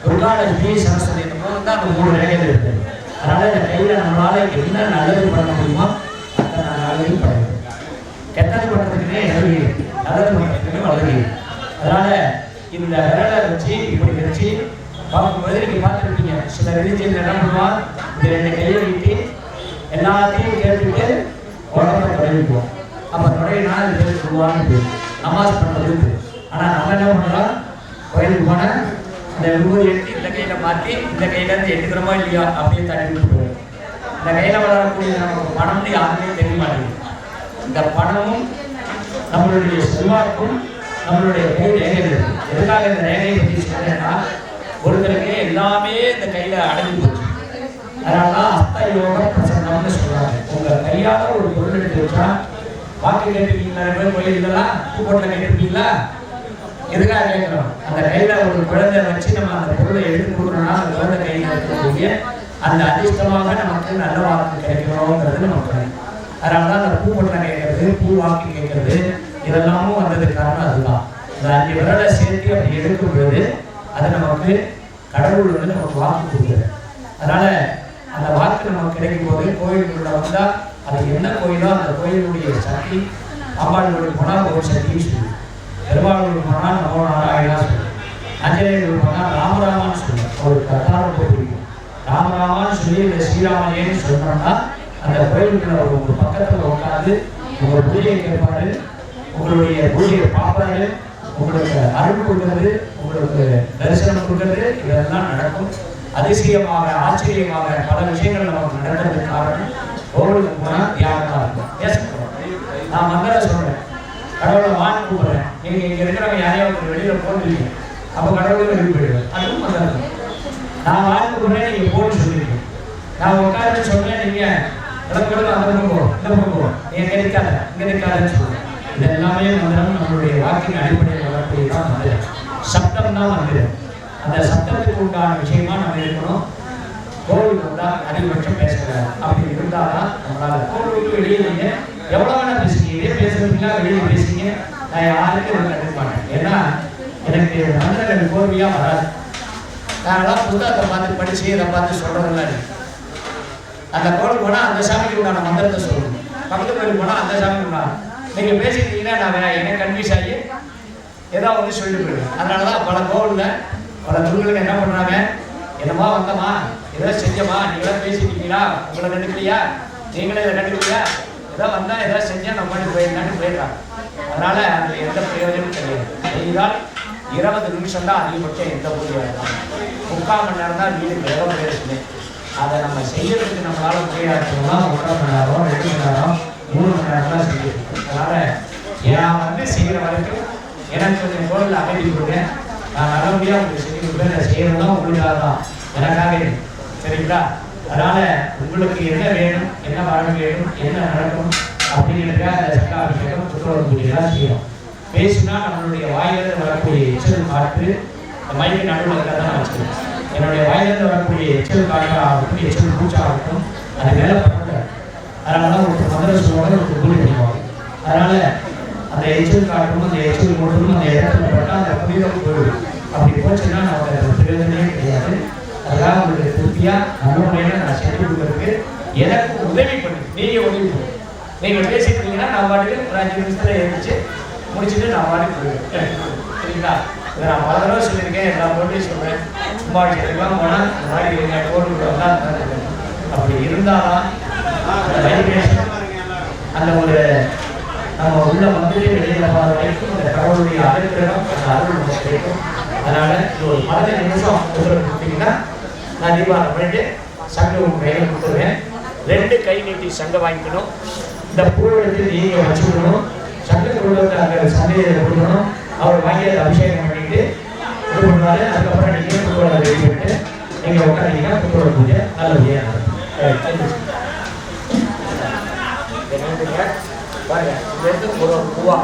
துர்காலட்சுமி, சரஸ்வதி இந்த மூணு தான் அந்த 3 ரேகைகள் இருக்குது. அதனால இந்த கையில் நம்மளால என்ன நல்லது பண்ண முடியுமோ அத்தனை நல்லது பண்ணணும். கெட்டது பண்ணுறதுக்குன்னே இடது, நல்லது பண்ணுறதுக்குன்னு வலது. அதனால இந்த விரலை வச்சு இப்படி வச்சு பார்க்கும்போது நீங்கள் பார்த்துருப்பீங்க. சில ரிலிஜியன் என்ன பண்ணுவான், இந்த 2 கையை நீட்டி எல்லாத்தையும் கேட்டுட்டு உடம்பை தொடங்கிக்குவோம். அப்போ தொடங்கினா அது பேர் சொல்லுவான்னு பேர், நமாஸ் பண்ணுறதுக்கு. ஆனால் நம்ம என்ன பண்ணுறோம், கோயிலுக்கு போனால் இந்த விபூதி எடுத்து இந்த கையில் மாற்றி இந்த கையிலேருந்து எடுக்கிறோமோ இல்லையா அப்படியே தள்ளி போயிடும். இந்த கையில் வளரக்கூடிய நமக்கு பணம்னு யாருமே தெரிய மாட்டேங்குது. இந்த பணமும் நம்மளுடைய செல்வாக்கும் நம்மளுடைய கை ரேகைகள் இருக்குது. எதுக்காக இந்த ரேகையை பற்றி சொன்னேன்னா, ஒருத்தருக்கு எல்லாமே இந்த கையில் அடங்கி போச்சு. அதனால தான் அஸ்த யோக பிரசன்னம்னு சொல்கிறாங்க. உங்கள் கையால் ஒரு பொருள் எடுத்து வச்சா, வாக்கு கேட்டுருக்கீங்களா? கோயிலெல்லாம் பூக்கோட்டில் கேட்டிருக்கீங்களா? எதுக்காக கேட்குறோம்? அந்த கையில் ஒரு குழந்தை வச்சு நம்ம அந்த பொருளை எடுத்து கொடுக்கணும்னா அந்த குழந்தை கையில் இருக்கக்கூடிய அந்த அதிர்ஷ்டமாக நமக்கு நல்ல வாக்கு கிடைக்கணுங்கிறது நமக்கு. அதனால தான் அந்த பூக்கோட்டில் கேட்கறது, பூ வாக்கு கேட்கறது இதெல்லாமும் வந்ததுக்கு காரணம் அதுதான். அந்த 5 விரலை சேர்த்து அப்படி எடுக்கும் பொழுது அது நமக்கு கடவுள் வந்து நமக்கு வாக்கு கொடுக்குது. அதனால அந்த வாக்கு நமக்கு கிடைக்கும் போது கோயிலுக்குள்ள வந்தால் அது என்ன கோயிலோ அந்த கோயிலுடைய சக்தி, அம்பாளுடைய போனால் ஒரு சக்தியும் சொல்லுது. பெருமாளுடைய போனால் நமோ நாராயணா சொல்லுது. ஆஞ்சநேயர் போனால் ராமராமான்னு சொல்லுவோம். அவருக்கு கத்தார ரொம்ப பிடிக்கும். ராமராமான்னு சொல்லி இந்த ஸ்ரீராமனேன்னு சொன்னோம்னா அந்த கோயிலுக்குள்ள ஒரு பக்கத்தில் உட்காந்து உங்கள் பூஜையை கேட்பாரு, உங்களுடைய பூஜையை பார்ப்பாரு, உங்களுக்கு அருள் கொடுக்கறது, உங்களுக்கு தரிசனம் கொடுக்கறது, இதெல்லாம் நடக்கும். அதிசயமாக, ஆச்சரியமாக பல விஷயங்கள் நமக்கு நடக்கிறதுக்கு காரணம் கோவிலுக்கு போனால் தியாகமாக இருக்கும். பேசப்படுறோம். நான் மந்திரம் சொல்கிறேன், கடவுளை வாங்கி கூப்பிட்றேன். நீங்கள் இங்கே இருக்கிறவங்க யாரையாவது வெளியில் போட்டுருக்கீங்க, அப்போ கடவுளை வெளியே போயிடுவேன். அதுவும் மந்திரம். நான் வாங்கி கூப்பிட்றேன், நீங்கள் போன்னு சொல்லியிருக்கீங்க. நான் உட்காந்து சொல்கிறேன், நீங்கள் கிளம்புறது அந்த பக்கம் போகும், இந்த பக்கம் போகும், நீங்கள் இருக்காத இங்கே இருக்காதுன்னு சொல்லுவேன். இது எல்லாமே மந்திரம். நம்மளுடைய வாக்கின் அடிப்படையில் வரக்கூடியதான் மந்திரம். சப்தம் தான் மந்திரம். அந்த சப்தத்துக்கு உண்டான விஷயமா நம்ம இருக்கணும். கோவில் வந்தால் அதிகபட்சம் பேசக்கூடாது. அப்படி இருந்தால் தான் நம்மளால் கோவிலுக்கு வெளியே நீங்கள் எவ்வளோ வேணால் பேசுங்க, இதே பேசுறதுக்குலாம் வெளியே பேசுங்க. நான் யாருக்கும் இதை கற்றுக்க மாட்டேன். ஏன்னா எனக்கு மந்திரங்கள் கோர்வையாக வராது. நாங்களாம் புத்தகத்தை பார்த்து படித்து இதை பார்த்து சொல்கிறதெல்லாம் இல்லை. அந்த கோவிலுக்கு போனால் அந்த சாமிக்கு உண்டான மந்திரத்தை சொல்லணும். பக்கத்து கோயிலுக்கு போனால் அந்த சாமிக்கு உண்டான நீங்கள் பேசிக்கிட்டீங்கன்னா நான் எனக்கு கன்ஃபியூஸ் ஆகி ஏதோ வந்து சொல்லிட்டு போயிடுவேன். அதனால தான் பல கோவிலில் பல குருக்களுக்கு என்ன பண்ணுறாங்க, என்னமா வந்தமா, ஏதோ செஞ்சமா, நீங்களாம் பேசிட்டீங்களா, உங்களை கண்டுக்கலையா, நீங்களே இதை கண்டுக்கலையா, ஏதோ வந்தால் ஏதோ செஞ்சால் நம்ம போயிடலான்னு போயிடுறாங்க. அதனால் அதில் எந்த பிரயோஜனமும் கிடையாது. செய்தால் 20 நிமிஷம் தான் அதிகபட்சம் எந்த பூஜை வேணும். 3/4 மணி நேரம் தான் வீடு கிரக பிரவேசமே. அதை நம்ம செய்யறதுக்கு நம்மளால் முடியாதுன்னா 1/2 மணி நேரம், 2 மணி நேரம், 3 மணி நேரம் தான் செய்யணும். அதனால் நான் வந்து செய்கிற வரைக்கும் எனக்கு கொஞ்சம் கோவில் அமைதி கொடுங்க. நான் நல்லபடியாக உங்களுக்கு செஞ்சு கொடுப்பேன். நான் செய்யறதும் உங்களுக்காக தான், எனக்காக. சரிங்களா? அதனால் உங்களுக்கு என்ன வேணும், என்ன வரம் வேணும், என்ன நடக்கும் அப்படிங்கிறதுக்காக அந்த சங்காபிஷேகம் புத்தகம் பூஜைலாம் செய்யணும். பேசினா நம்மளுடைய வாயிலிருந்து வரக்கூடிய எச்சல் காற்று மைக்கு நடுவில் தான் வச்சுக்கணும். என்னுடைய வாயிலிருந்து வரக்கூடிய எச்சல் காற்றாகட்டும், எச்சல் பூச்சாகட்டும், அது மேலே பண்ணக்கூடாது. அதனால தான் ஒரு மந்திர சொல்லுவாங்க, ஒரு பூஜை பண்ணுவாங்க. அதனால் அந்த எச்சல் காட்டும், அந்த எச்சல் மூட்டும் அந்த இடத்துல போட்டால் அந்த புனிதம் போயிடும். அப்படி போச்சுன்னா நமக்கு அது பிரயோஜனமே கிடையாது. அதுக்காக உங்களுக்கு திருப்தியாக நல்ல முறையில் நான் செஞ்சு கொடுக்குறதுக்கு எனக்கு உதவி பண்ணி நீங்கள் உதவி பண்ணுங்க. நீங்கள் பேசிட்டீங்கன்னா நான் பாட்டுக்கு ஒரு 5 நிமிஷத்தில் எழுந்திரிச்சு முடிச்சுட்டு நான் பாட்டுக்கு போயிடுவேன். சரிங்களா? இதை நான் பல தடவை சொல்லியிருக்கேன், எல்லா போட்டியும் சொல்கிறேன். கும்பாபிஷேகத்துக்குலாம் போனால் இந்த மாதிரி கோவிலுக்கு வந்தால் அப்படி இருந்தால் தான் வைப்ரேஷன் அந்த ஒரு நம்ம உள்ள வந்துட்டு வெளியில போற வரைக்கும் அந்த கடவுளுடைய அனுகிரகம் அந்த அருள் நமக்கு கிடைக்கும். அதனால இது ஒரு 15 நிமிஷம் உங்களுக்கு கொடுத்தீங்கன்னா நான் தீபாவளி பண்ணிட்டு சங்கம் உங்க கையில் கொடுத்துருவேன். 2 கை நீட்டி சங்கம் வாங்கிக்கணும். இந்த பூ எடுத்து நீங்க வச்சுக்கணும். சங்கத்தோட அந்த சந்தையை கொடுக்கணும். அவர் வாங்கி அதை அபிஷேகம் பண்ணிட்டு இது பண்ணுவாரு. அதுக்கப்புறம் நீங்க புத்தோட ரெடி பண்ணிட்டு நீங்க உட்காந்தீங்கன்னா புத்தோட பூஜை நல்லபடியா நடக்கும். பாருங்க இது எடுத்து ஒரு பூவா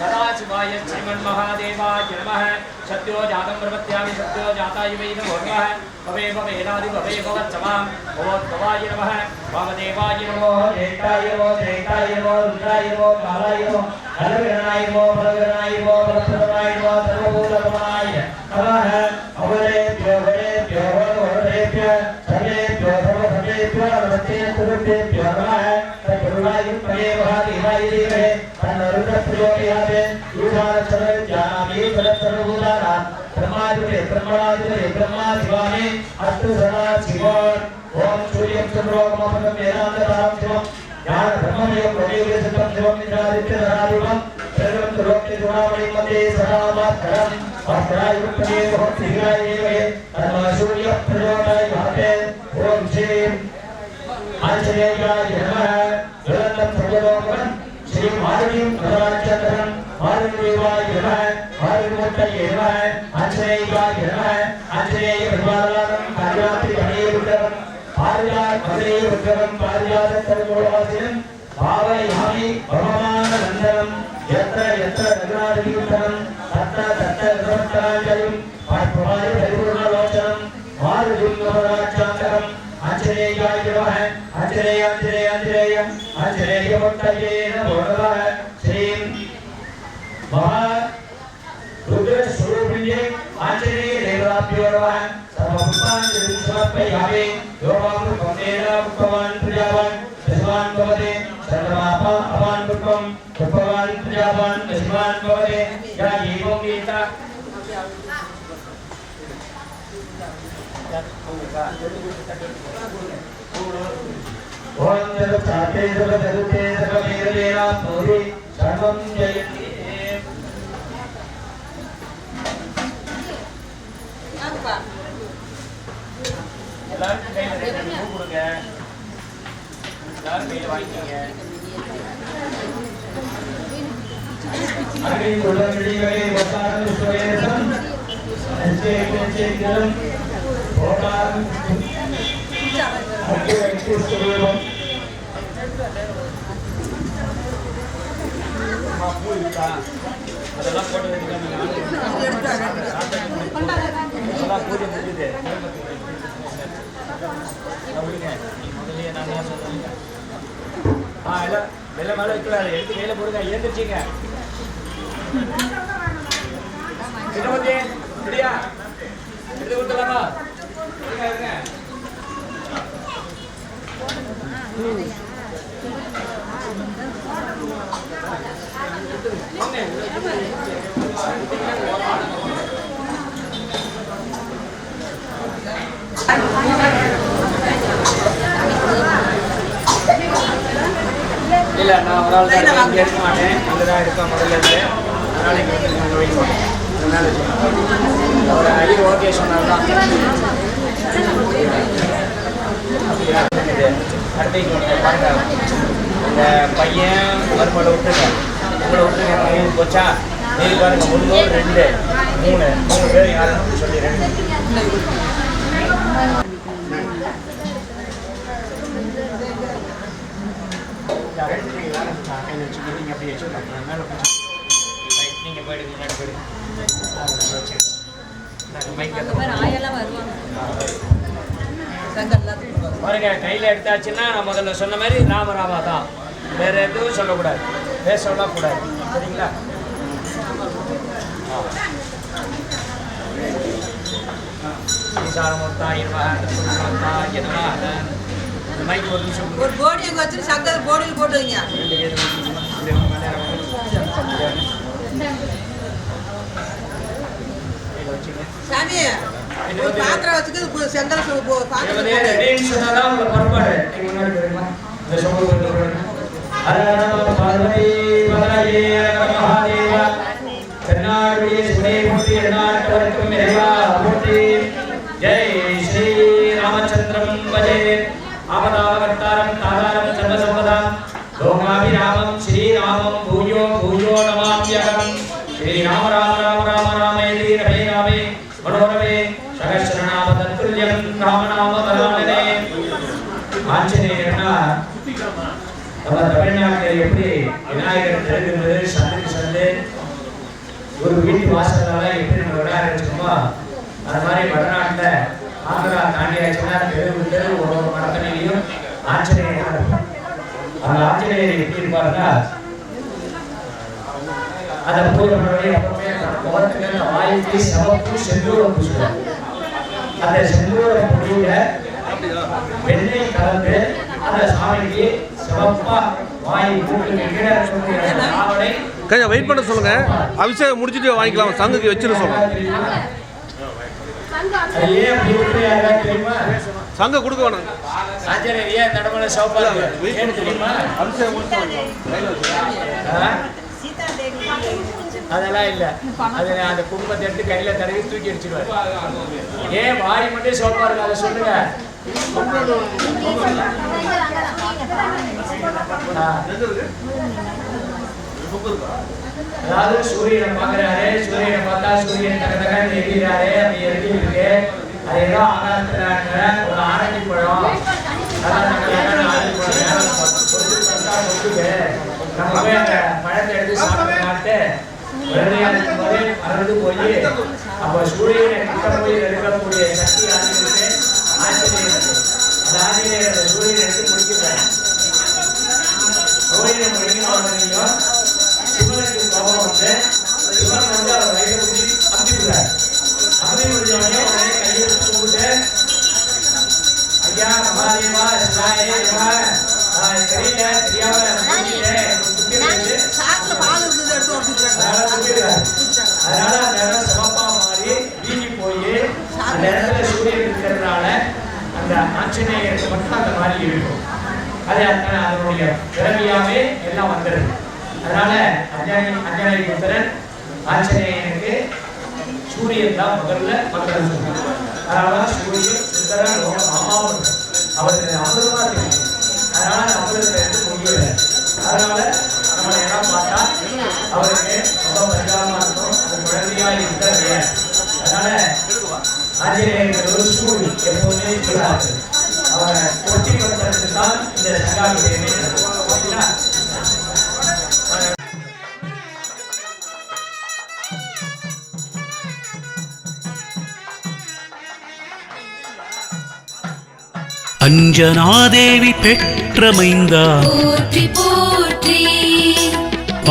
सदाशिवाय श्रीमन्महादेवाय नमः। सत्यो जातं प्रपद्यामि सत्यो जाताय वै नमो नमः। भवे भवेनादि भवे भवत्समां भवोद्भवाय नमः। वामदेवाय नमो जयताय नमो जयताय नमो रुद्राय नमो कालाय नमो अलगरणाय नमो बलगरणाय नमो बलप्रदाय नमो सर्वभूतगमनाय नमः। अवरेभ्यो वरेभ्यो वरेभ्यो सर्वेभ्यो सर्वभूते सर्वेभ्यो नमस्ते सर्वेभ्यो नमः तत्पुरुषाय प्रदेवादिवाय देवे तन्नरुद्रप्रचोदयाते ईशानसर्वज्ञानामि सर्वभूतानां ब्रह्मादिते ब्रह्मा शिवामि अस्तु सदा शिवान् ओम सूर्यं चन्द्रोमपदं वेदान्ततां शिवं ज्ञान ब्रह्ममयं प्रदेवसिद्धं शिवं निरादित्यनादिवं सर्वं सर्वस्य गुणामणि मध्ये सदामात्करम् अस्त्रायुक्तदेवः तन्नो सूर्यः प्रचोदयाते ओम श्रीं आञ्जनेयाय नमः ज्वलन्तं सर्वलोकं श्री मारुतिं प्रदानचन्द्रं मारुतिदेवाय नमः मारुतिमूर्तये नमः आञ्जनेयाय नमः आञ्जनेय परिवारानं कार्याति गणेरुद्रं पारिजात मधुरेरुद्रं पारिजात सर्वलोकवासिनं भावयामि भगवाननन्दनं यत्र यत्र नगरादिकीर्तनं तत्र तत्र नमस्काराञ्जलिं पाठ्यमाय परिपूर्णलोचनं मारुतिं प्रदानचन्द्रं आञ्जनेयाय नमः आञ्जनेय आञ्जनेय आञ्जनेय आञ्जनेयमूर्तये नमो नमः श्रीं महा रुद्रस्वरूपिणे आञ्जनेय देवताभ्यो नमः सर्वपुष्पाञ्जलिं समर्पयामि यो मामृतमेन पुष्पवान् प्रजावान् दशवान् भवते सर्वमापा अवान् पुष्पवान् प्रजावान् दशवान् भवते या एवं गीता ओम जगत्ते जगदरुते जगमेरलेना पूरी सर्वं जयति அப்பா எல்லாரும் கையில பூ கொடுங்க எல்லாரும் கையில வாங்கிக்கங்க அகை குலமிடிகளை வசாரம் சுவேதம் அஞ்சேகேகேகம் ஓடாரம் அங்கே வைத்து சுவேதம் பூ இருக்கா அதெல்லாம் போட்டு வைக்கணும் எல்லாம் பூஜை முடிஞ்சுது முதல்ல நான் சொல்லுங்க எல்லாம் வெள்ளை மேலே வைக்கலாது எடுத்து கையில் போடுங்க ஏந்திரிச்சிங்க சின்னமதி இப்படியா எடுத்து கொடுத்துலாமா இருங்க இல்லை நான் ஒரு ஆள் தான் இங்கே எடுக்க மாட்டேன் அங்கே தான் எடுப்பேன் முதல்ல இருந்து அதனால் இங்கே வந்து நாங்கள் வைக்க மாட்டேன் அதனால் ஒரு ஐ ஓகே சொன்னால் தான் அப்படியா அடுத்து பாருங்க இந்த பையன் மறுபடியும் விட்டுருங்க உங்களை விட்டுருங்க பையன் போச்சா நீ பாருங்க 1 2 3 பேர் யாருன்னு சொல்லிடுறேன் நீங்கள் அப்படி வச்சுக்கலாம் மேலே நீங்கள் போயிடுங்க முன்னாடி போயிடுங்க பாருங்க கையில் எடுத்தாச்சுன்னா நான் முதல்ல சொன்ன மாதிரி ராமராமா தான் வேற எதுவும் சொல்லக்கூடாது வேற சொல்லக்கூடாது சரிங்களா ஈசானமூர்த்தாய நமः இந்த மைக்கு ஒரு நிமிஷம் ஒரு போடி அங்கே வச்சு சங்கர் போடியில் போட்டு வைங்க சாமி ஒரு பாத்திரம் வச்சுக்கு செங்கல் जय श्री रामचंद्रम भजे आपदावतारम तारारम सर्वसंपदा लोकाभिरामं श्री रामं भूयो भूयो नमाम्यहं श्री राम राम राम राम रामेति रमे रामे मनोरमे सहस्रनाम तत्तुल्यं राम नाम वरानने ஆஞ்சநேயர்னா நம்ம தமிழ்நாட்டில் எப்படி விநாயகர் தெரிகிறது சந்தைக்கு சந்தை ஒரு வீட்டு வாசலால எப்படி நம்ம விநாயகர் அது மாதிரி வடநாட்டில் ஆந்திரா தாண்டியாச்சுன்னா தெரு தெரு ஒரு மரத்தனையிலையும் ஆஞ்சநேயர் அந்த ஆஞ்சநேயர் எப்படி இருப்பாருன்னா அதை பூர்வமே அப்பவே முகத்துக்கு வாய்க்கு சமப்பு செந்தூரம் பூசுவார் அந்த செந்தூர பொடியில வெண்ணெய் கலந்து அந்த சாமிக்கு சிவப்பா வாய் கூட்டு ஆவணை கொஞ்சம் வெயிட் பண்ண சொல்லுங்க. அபிஷேகம் முடிச்சுட்டு வாங்கிக்கலாம். சங்குக்கு வச்சிட சொல்லுங்க. சங்க கொடுக்க வேணாம். அதெல்லாம் இல்ல, அது அந்த குடும்பத்தை எடுத்து கையில தடவி தூக்கி அடிச்சுடுவாரு. ஏன் வாய் மட்டும் சோப்பா இருக்கு அதை சொல்லுங்க. அதாவது சூரியனை பாக்குறாரு, சூரியனை பார்த்தா சூரியன் தகதகன்னு எரிகிறாரு, அப்படி எரிஞ்சு இருக்கு. அது ஏதோ ஆகாரத்துறாங்க ஒரு ஆரஞ்சு பழம், நம்ம போய் அந்த பழத்தை எடுத்து சாப்பிட்டு மறந்து போய் அப்ப சூரியனை கிட்ட போய் எடுக்கக்கூடிய சக்தி ஆசிரியருக்கு ஆச்சரியம். அந்த ஆசிரியர் அந்த சூரியனை எடுத்து முடிக்கிறார். சூரியனை முடிக்கணும் சிவனுக்கு கோபம் வந்து சிவன் வந்து அவர் வயிறு ஊற்றி அமுத்திவிடுறார். அமுதி முடிஞ்சவனே உடனே கையை கும்பிட்டு ஐயா மகாதேவா சிவாயே தெரியல தெரியாம அதனால அந்த இடம் சிவப்பா மாறி வீங்கி போய் அந்த இடத்துல சூரியன் இருக்கிறதுனால அந்த ஆஞ்சநேயருக்கு மட்டும் அந்த மாதிரி இருக்கும். அது அதனுடைய பிறவியாவே எல்லாம் வந்துடுது. அதனால அஞ்சனை புத்திரன் ஆஞ்சநேயனுக்கு சூரியன் தான் முதல்ல மக்கள் சொல்றாங்க. அதனாலதான் சூரியன் சுந்தரன் ரொம்ப மாமாவும் அவருக்கு அமிர்தமா தெரியும். அதனால அமிர்தத்தை எடுத்து முடியல. அதனால நம்ம இடம் பார்த்தா அவருக்கு ரொம்ப பரிகாரமா இருக்கும். அது குழந்தையா இருக்கிறது. அதனால ஆஞ்சநேயர் ஒரு சூழ் எப்பவுமே சொல்றாரு. அவரை ஒட்டி படுத்துறதுக்கு தான் இந்த சங்காபிஷேகமே. அஞ்சனாதேவி பெற்ற மைந்தா போற்றி போற்றி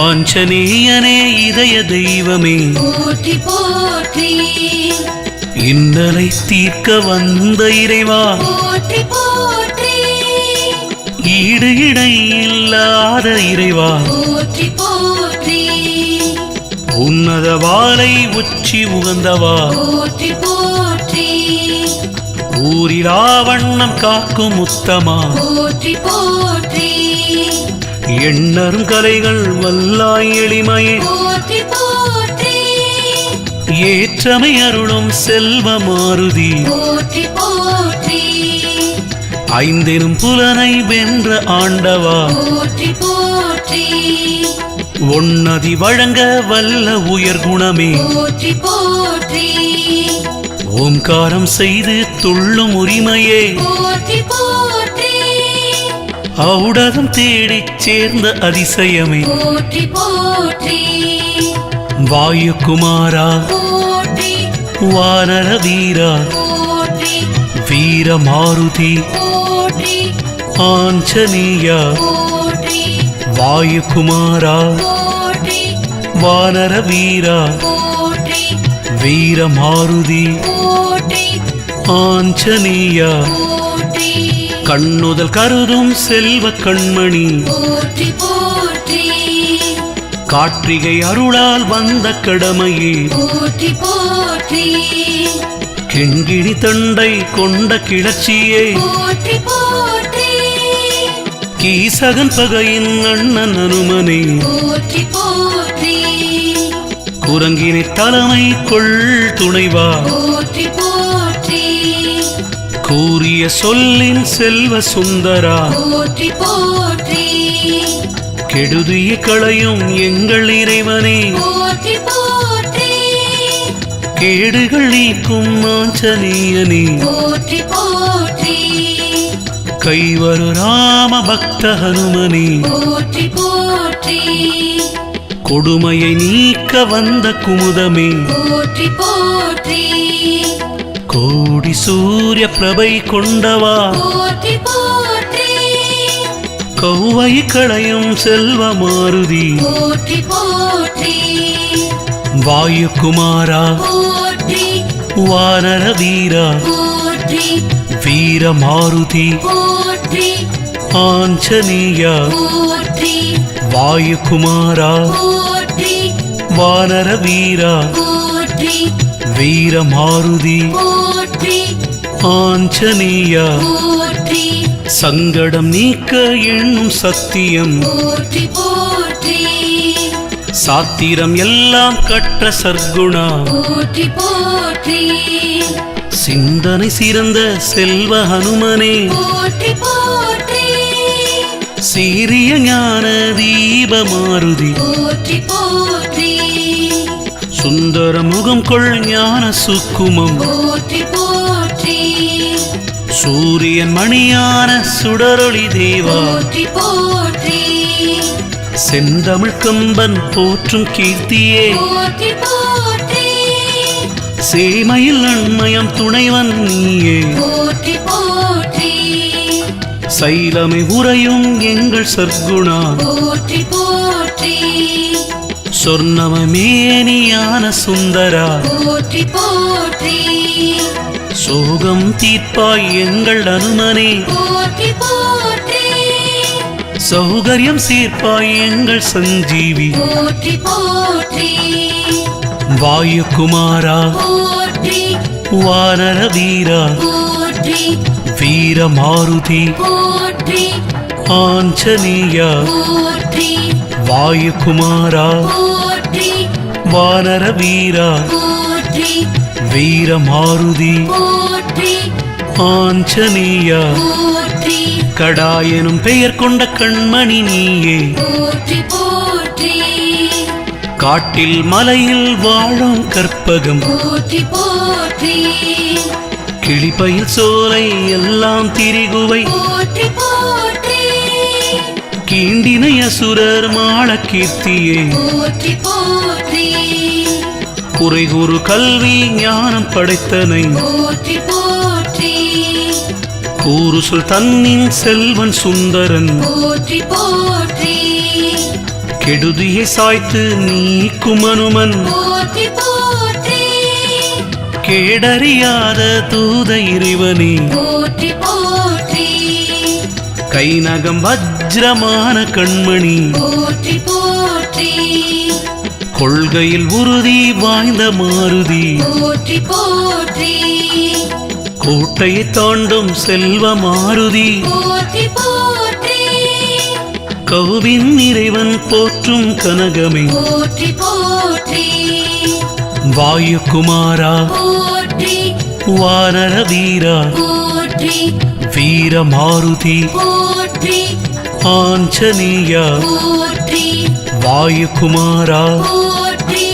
ஆஞ்சநேயனே இதய தெய்வமே போற்றி போற்றி இன்னலை தீர்க்க வந்த இறைவா போற்றி போற்றி ஈடு இடை இல்லாத இறைவா போற்றி போற்றி உன்னத வாளை உச்சி உகந்தவா போற்றி போற்றி ஊரிலா வண்ணம் காக்கும் உத்தமா போற்றி போற்றி எண்ணரும் கலைகள் வல்லாய் எளிமையே போற்றி போற்றி ஏற்றமை அருளும் செல்வ மாருதி போற்றி போற்றி ஐந்தெனும் புலனை வென்ற ஆண்டவா போற்றி போற்றி ஒன்னதி வழங்க வல்ல உயர் குணமே போற்றி போற்றி ஓம்காரம் செய்து துள்ளும் உரிமையே போற்றி போற்றி ஔடதம் தேடிச் சேர்ந்த அதிசயமே போற்றி போற்றி வாயுகுமாரா போற்றி வானர வீரா போற்றி வீர மாருதி போற்றி ஆஞ்சநேயா போற்றி வாயுகுமாரா போற்றி வானர வீரா போற்றி வீர மாருதி போற்றி ஆஞ்சநேயா போற்றி கண்ணுதல் கருதும் செல்வ கண்மணி போற்றி போற்றி கார்த்திகை அருளால் வந்த கடமையே போற்றி போற்றி கிண்கிணி தண்டை கொண்ட கிளர்ச்சியே போற்றி போற்றி கீசகன் பகையின் அண்ணன் அனுமனே போற்றி போற்றி குரங்கினை தலைமை கொள் துணைவா போற்றி போற்றி கூறிய சொல்லின் செல்வ சுந்தரா போற்றி போற்றி கெடுதிய களையும் எங்கள் இறைவனே போற்றி போற்றி கேடுகள் நீக்கும் ஆஞ்சநேயனே போற்றி போற்றி கைவரு ராம பக்த ஹனுமனே போற்றி போற்றி கொடுமையை நீக்க வந்த குமுதமே போற்றி போற்றி கோடி சூரிய பிரபை கொண்டவா போற்றி போற்றி கௌவை களையும் செல்வ மாருதி போற்றி போற்றி வாயுகுமாரா போற்றி வானர வீரா போற்றி போற்றி வீரமாருதி போற்றி ஆஞ்சநேயா போற்றி வாயுகுமாரா போற்றி வானர வீரா போற்றி வீரமாருதி போற்றி ஆஞ்சநேயா போற்றி சங்கடம் நீக்க எண்ணும் சத்தியம் போற்றி போற்றி சாத்திரம் எல்லாம் கற்ற சர்க்குணா போற்றி போற்றி சிந்தனை சிறந்த செல்வ ஹனுமனே போற்றி போற்றி சீரிய ஞான தீபமாருதி போற்றி போற்றி சுந்தர முகம் கொள் ஞான சுக்குமம் போற்றி போற்றி சூரியன் மணியான சுடரொளி தேவா போற்றி போற்றி செந்தமிழ் கம்பன் போற்றும் கீர்த்தியே போற்றி போற்றி சேமையில் நன்மயம் துணைவன் நீயே போற்றி போற்றி சைலமை உறையும் எங்கள் சர்க்குணா போற்றி போற்றி சொர்ணமேனியான சுந்தரா போற்றி போற்றி சோகம் தீர்ப்பாய் எங்கள் அனுமனே போற்றி போற்றி சௌகரியம் சீர்ப்பாய் எங்கள் சஞ்சீவி போற்றி போற்றி வாயுகுமாரா போற்றி வானர வீரா போற்றி வீரமாருதி போற்றி ஆஞ்சநேயா போற்றி வாயுகுமாரா போற்றி வானர வீரா போற்றி வீரமாருதி போற்றி ஆஞ்சநேயா போற்றி கடாயெனும் பெயர் கொண்ட கண்மணி நீயே போற்றி போற்றி காட்டில் மலையில் வாழும் கற்பகம் போற்றி போற்றி கிளிப்பயில் சோலை எல்லாம் திரிகுவை போற்றி போற்றி கீண்டினை அசுரர் மாள கீர்த்தியே போற்றி போற்றி குறைகுறு கல்வி ஞானம் படைத்தனை போற்றி போற்றி கூறு சொல் தன்னின் செல்வன் சுந்தரன் போற்றி போற்றி கெடுதியை சாய்த்து நீக்கும் அனுமன் போற்றி போற்றி கேடறியாத தூத இறைவனே போற்றி போற்றி கைநகம் வஜ்ரமான கண்மணி போற்றி போற்றி கொள்கையில் உறுதி வாய்ந்த மாருதி போற்றி போற்றி கோட்டையை தாண்டும் செல்வ மாருதி போற்றி போற்றி கவுவின் இறைவன் போற்றும் கனகமே போற்றி போற்றி வாயுகுமாரா போற்றி வானர வீரா போற்றி வீரமாருதி போற்றி ஆஞ்சநேயா போற்றி வாயுகுமாரா போற்றி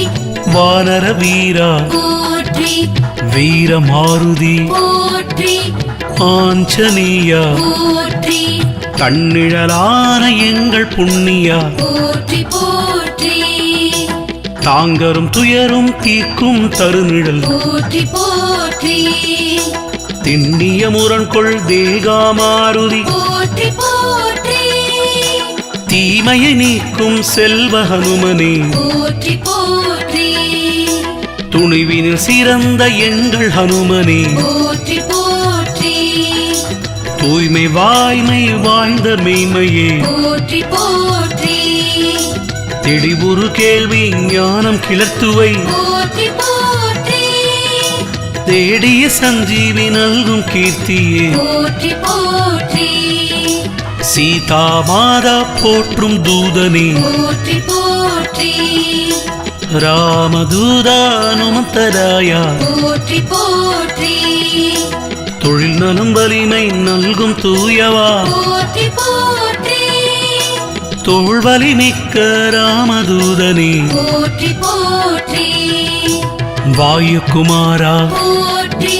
வானர வீரா போற்றி வீரமாருதி போற்றி ஆஞ்சநேயா போற்றி தன்னிழலான எங்கள் புண்ணியா போற்றி போற்றி தாங்கரும் துயரும் தீர்க்கும் தருநிழல் போற்றி போற்றி திண்ணிய முரண்கொள் தேகாமாருதி போற்றி போற்றி தீமையை நீக்கும் செல்வ ஹனுமனே போற்றி போற்றி துணிவினில் சிறந்த எங்கள் ஹனுமனே போற்றி போற்றி தூய்மை வாய்மை வாய்ந்த மெய்மையே போற்றி போற்றி தெளிவுறு கேள்வி ஞானம் கிளர்த்துவை போற்றி போற்றி தேடிய சஞ்சீவி நல்கும் கீர்த்தியே போற்றி போற்றி சீதா மாதா போற்றும் தூதனே போற்றி போற்றி ராமதூதா அனுமந்தராயா போற்றி போற்றி தொழில் நலம் வலிமை நல்கும் தூயவா போற்றி போற்றி தோள் வலிமிக்க ராமதூதனே போற்றி போற்றி வாயுகுமாரா போற்றி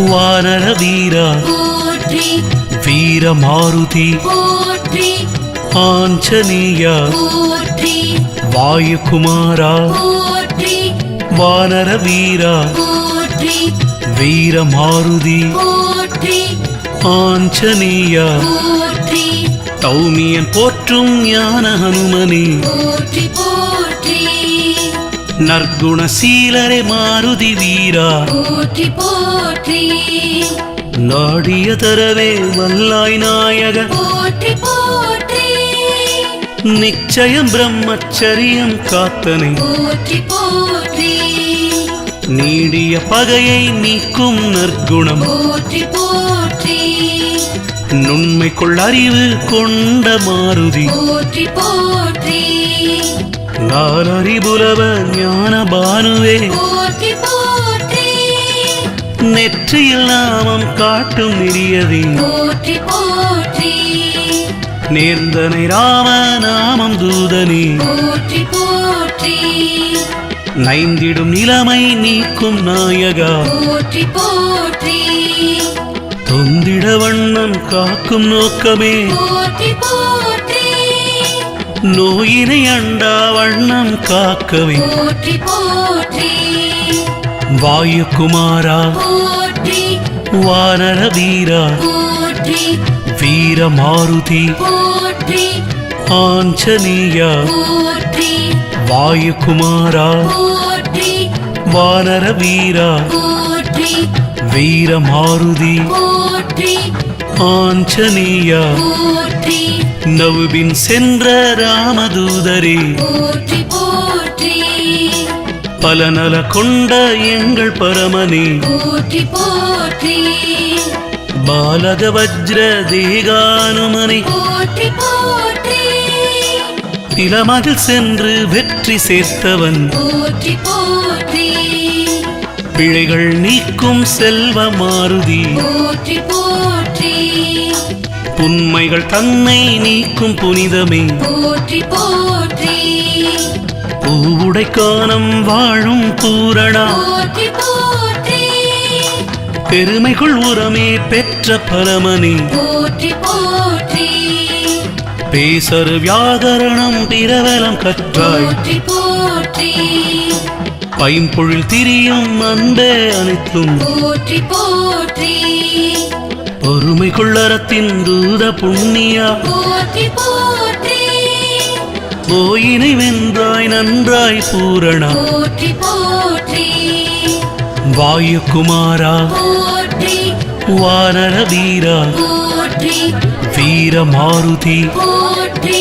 வானர வீரா போற்றி வீரமாருதி போற்றி ஆஞ்சநேயா போற்றி வாயுகுமாரா போற்றி வானர வீரா போற்றி வீரமாருதி போற்றி ஆஞ்சநேயா போற்றி தௌமியன் போற்றும் ஞான ஹனுமனே போற்றி போற்றி நற்குணசீலரே மாருதி வீரா போற்றி போற்றி நாடிய தரவே வல்லாய் நாயக போற்றி போற்றி நிச்சயம் பிரம்மச்சரியம் காத்தனை போற்றி போற்றி நீடிய பகையை நீக்கும் நற்குணம் போற்றி போற்றி நுண்மைக்குள் அறிவு கொண்ட மாருதி போற்றி போற்றி நாலறிபுலவ ஞான பானுவே போற்றி போற்றி நெற்றியில் நாமம் காட்டும் நெறியதே போற்றி போற்றி நேர்ந்தனை ராம நாமம் தூதனே போற்றி போற்றி நைந்திடும் நிலைமை நீக்கும் நாயகா போற்றி போற்றி தொந்திட வண்ணம் காக்கும் நோக்கமே போற்றி போற்றி நோயினை அண்டா வண்ணம் காக்கவே போற்றி போற்றி வாயுகுமாரா போற்றி வானர வீரா போற்றி வீர மாருதி போற்றி ஆஞ்சநேயா போற்றி வாயுகுமாரா போற்றி வானர வீரா போற்றி வீர மாருதி போற்றி ஆஞ்சநேயா போற்றி நவுபின் சென்ற ராமதூதரே போற்றி போற்றி பல நல கொண்ட எங்கள் பரமனே போற்றி போற்றி பாலக வஜ்ர தேகானுமனை போற்றி போற்றி நிலமதில் சென்று வெற்றி சேர்த்தவன் போற்றி போற்றி பிழைகள் நீக்கும் செல்வ மாருதி போற்றி போற்றி புன்மைகள் தன்னை நீக்கும் புனிதமே போற்றி போற்றி பூவுடை காணம் வாழும் பூரணா போற்றி போற்றி பெருமைகள் உரமே பெற்ற பரமனே போற்றி போற்றி பேசரு வியாகரணம் பிரபலம் கற்றாய் போற்றி போற்றி பைம்பொழில் திரியும் அன்பே அனைத்தும் போற்றி போற்றி பொறுமை கொள்ளறத்தின் தூத புண்ணியா போற்றி போற்றி போயினை வென்றாய் நன்றாய் பூரணா போற்றி போற்றி வாயுகுமாரா போற்றி வானர வீரா போற்றி வீர மாருதி போற்றி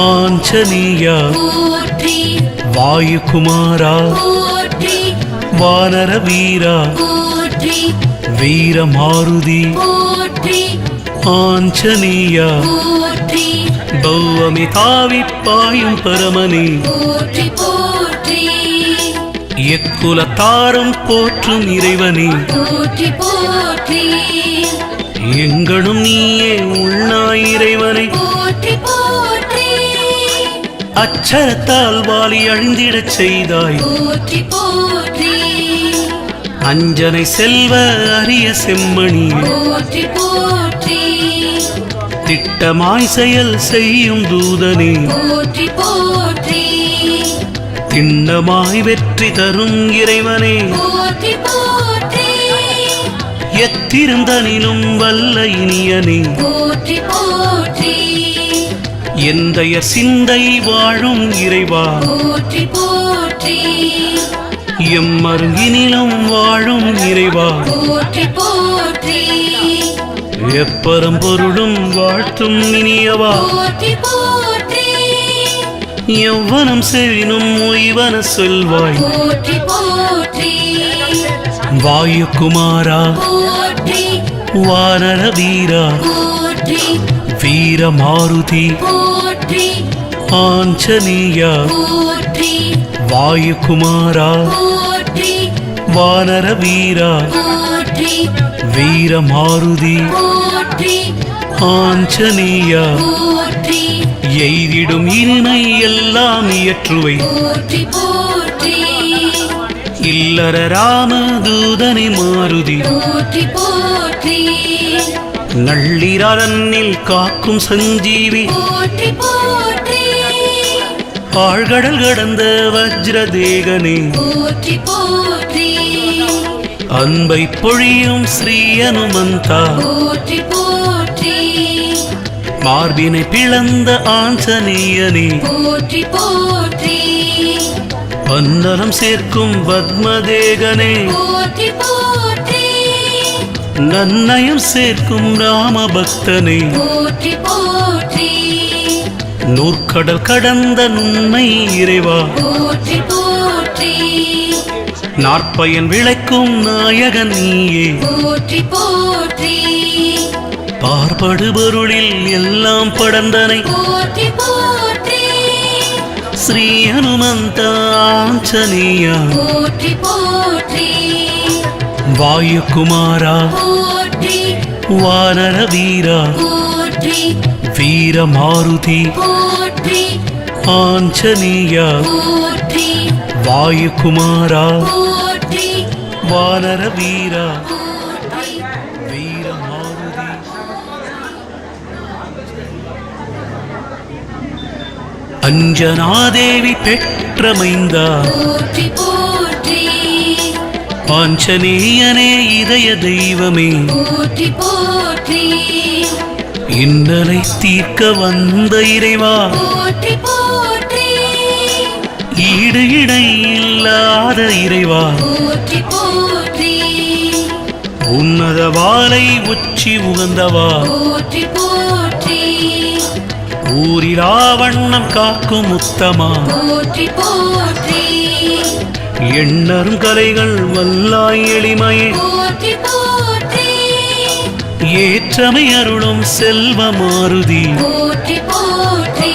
ஆஞ்சநேயா போற்றி வாயுகுமாரா போற்றி வானர வீரா போற்றி வீர மாருதி போற்றி ஆஞ்சநேயா போற்றி பௌவமி தாவி பாயும் பரமனே போற்றி போற்றி எக்குலத்தாரும் போற்றும் இறைவனே போற்றி போற்றி எங்களும் நீயே உள்நாய் இறைவனை போற்றி போற்றி அச்சரத்தால் வாலி அழிந்திடச் செய்தாய் போற்றி போற்றி அஞ்சனை செல்வ அரிய செம்மணி போற்றி போற்றி திட்டமாய் செயல் செய்யும் தூதனே போற்றி போற்றி திண்ணமாய் வெற்றி தரும் இறைவனே போற்றி போற்றி எத்திருந்தனிலும் வல்ல இனியனே போற்றி போற்றி எந்தைய சிந்தை வாழும் இறைவா போற்றி போற்றி எம்மருங்கினிலும் வாழும் இறைவா போற்றி போற்றி எப்பரம் பொருளும் வாழ்த்தும் இனியவா போற்றி போற்றி எவ்வனம் செவினும் உய்வன சொல்வாய் போற்றி போற்றி வாயுகுமாரா போற்றி வானர வீரா போற்றி வீர மாருதி போற்றி ஆஞ்சநேயா போற்றி வாயுகுமாரா போற்றி வானர வீரா போற்றி வீர மாருதி போற்றி ஆஞ்சநேயா போற்றி எய்திடும் இனிமை எல்லாம் இயற்றுவை போற்றி போற்றி இல்லற ராம தூதனை மாருதி போற்றி போற்றி நள்ளிரன்னில் காக்கும் சஞ்சீவி போற்றி போற்றி ஆழ்கடல் கடந்த வஜ்ரதேகனே போற்றி போற்றி அன்பை பொழியும் ஸ்ரீ அனுமந்தா போற்றி போற்றி மார்பினை பிளந்த ஆஞ்சநேயனே போற்றி போற்றி பன்னலம் சேர்க்கும் பத்மதேகனே போற்றி போற்றி நன்னயம் சேர்க்கும் ராம பக்தனை போற்றி போற்றி நூற்கடல் கடந்த நுண்மை இறைவா போற்றி போற்றி நாற்பயன் விளைக்கும் நாயகன் நீயே போற்றி போற்றி பார்படு பொருளில் எல்லாம் படர்ந்தனை போற்றி போற்றி ஸ்ரீ ஹனுமந்த ஆஞ்சநேயா போற்றி போற்றி வாயுகுமாரா போற்றி வானர வீரா போற்றி வீர மாருதி போற்றி ஆஞ்சநேயா போற்றி வாயுகுமாரா போற்றி வானர வீரா போற்றி வீர மாருதி அஞ்சனாதேவி பெற்ற மைந்தா போற்றி போற்றி ஆஞ்சநேயனே இதய தெய்வமே போற்றி போற்றி இன்னலை தீர்க்க வந்த இறைவா போற்றி போற்றி ஈடு இடை இல்லாத இறைவா போற்றி போற்றி உன்னத வாளை உச்சி உகந்தவா போற்றி போற்றி ஊரிலா வண்ணம் காக்கும் உத்தமா போற்றி போற்றி எண்ணரும் கலைகள் வல்லாய் எளிமையே போற்றி போற்றி ஏற்றமை அருளும் செல்வ மாருதி போற்றி போற்றி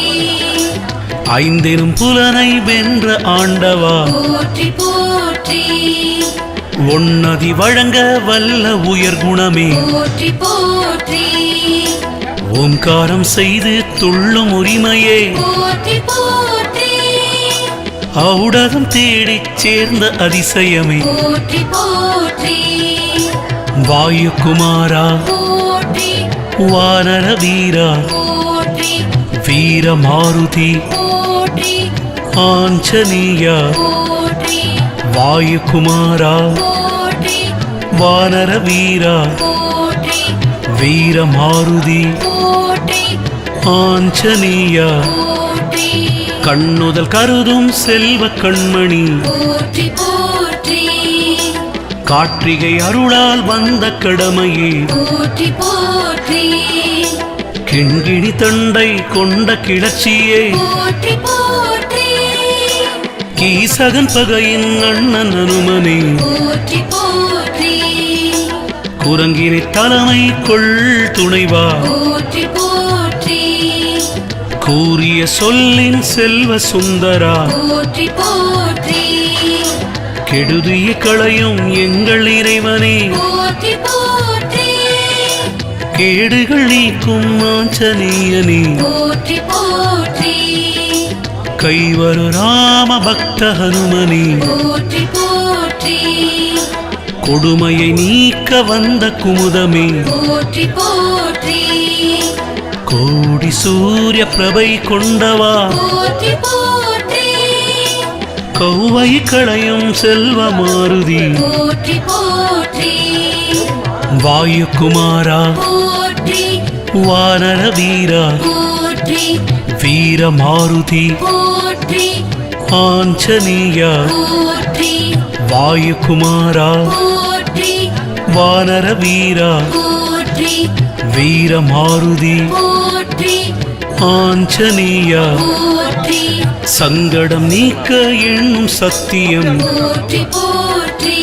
ஐந்திலும் புலனை வென்ற ஆண்டவா போற்றி போற்றி ஒன்னதி வழங்க வல்ல உயர் குணமே போற்றி போற்றி ஓம்காரம் செய்து துள்ளும் உரிமையே போற்றி போற்றி ஔடதம் தேடிச் சேர்ந்த அதிசயமே போற்றி போற்றி வாயுகுமாரா போற்றி வானர வீரா போற்றி வீர மாருதி போற்றி ஆஞ்சநேயா போற்றி வாயுகுமாரா போற்றி வானர வீரா போற்றி வீர மாருதி போற்றி ஆஞ்சநேயா போற்றி கண்ணுதல் கருதும் செல்வ கண்மணி போற்றி போற்றி கார்த்திகை அருளால் வந்த கடமையே போற்றி போற்றி கிண்கிணி தண்டை கொண்ட கிளர்ச்சியே போற்றி போற்றி கீசகன் பகையின் அண்ணன் அனுமனே போற்றி போற்றி குரங்கினை தலைமை கொள் துணைவா போற்றி போற்றி கூறிய சொல்லின் செல்வ சுந்தரா போற்றி போற்றி கெடுதிய களையும் எங்கள் இறைவனே போற்றி போற்றி கேடுகள் நீக்கும் ஆஞ்சநேயனே போற்றி போற்றி கைவரு ராம பக்த ஹனுமனே போற்றி போற்றி கொடுமையை நீக்க வந்த குமுதமே போற்றி போற்றி கோடி சூரிய பிரபை கொண்டவா போற்றி போற்றி கௌவை களையும் செல்வ மாருதி போற்றி போற்றி வாயுகுமாரா போற்றி வானர வீரா போற்றி வீர மாருதி போற்றி ஆஞ்சநேயா போற்றி வாயுகுமாரா போற்றி வானர வீரா போற்றி வீர மாருதி போற்றி ஆஞ்சநேயா போற்றி சங்கடம் நீக்க எண்ணும் சத்தியம் போற்றி போற்றி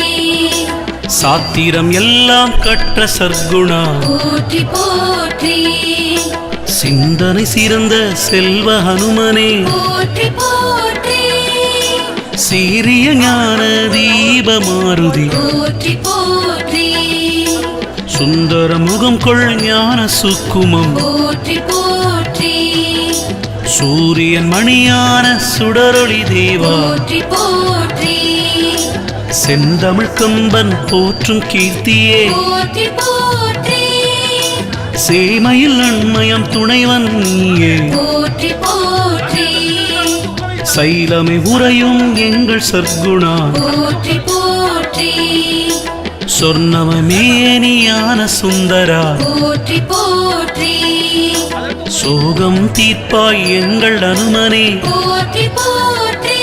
சாத்திரம் எல்லாம் கற்ற சர்க்குணா போற்றி போற்றி சிந்தனை சிறந்த செல்வ ஹனுமனே போற்றி போற்றி சீரிய ஞான தீப மாருதி போற்றி போற்றி சுந்தர முகம் கொள் ஞான சுக்குமம் போற்றி போற்றி சூரியன் மணியான சுடரொளி தேவா போற்றி போற்றி செந்தமிழ் கம்பன் போற்றும் கீர்த்தியே போற்றி போற்றி சேமையில் நன்மயம் துணைவன் நீயே போற்றி போற்றி சைலமை உறையும் எங்கள் சர்க்குணா போற்றி போற்றி சொர்ணமேனியான சுந்தரா போற்றி போற்றி சோகம் தீர்ப்பாய் எங்கள் அனுமனே போற்றி போற்றி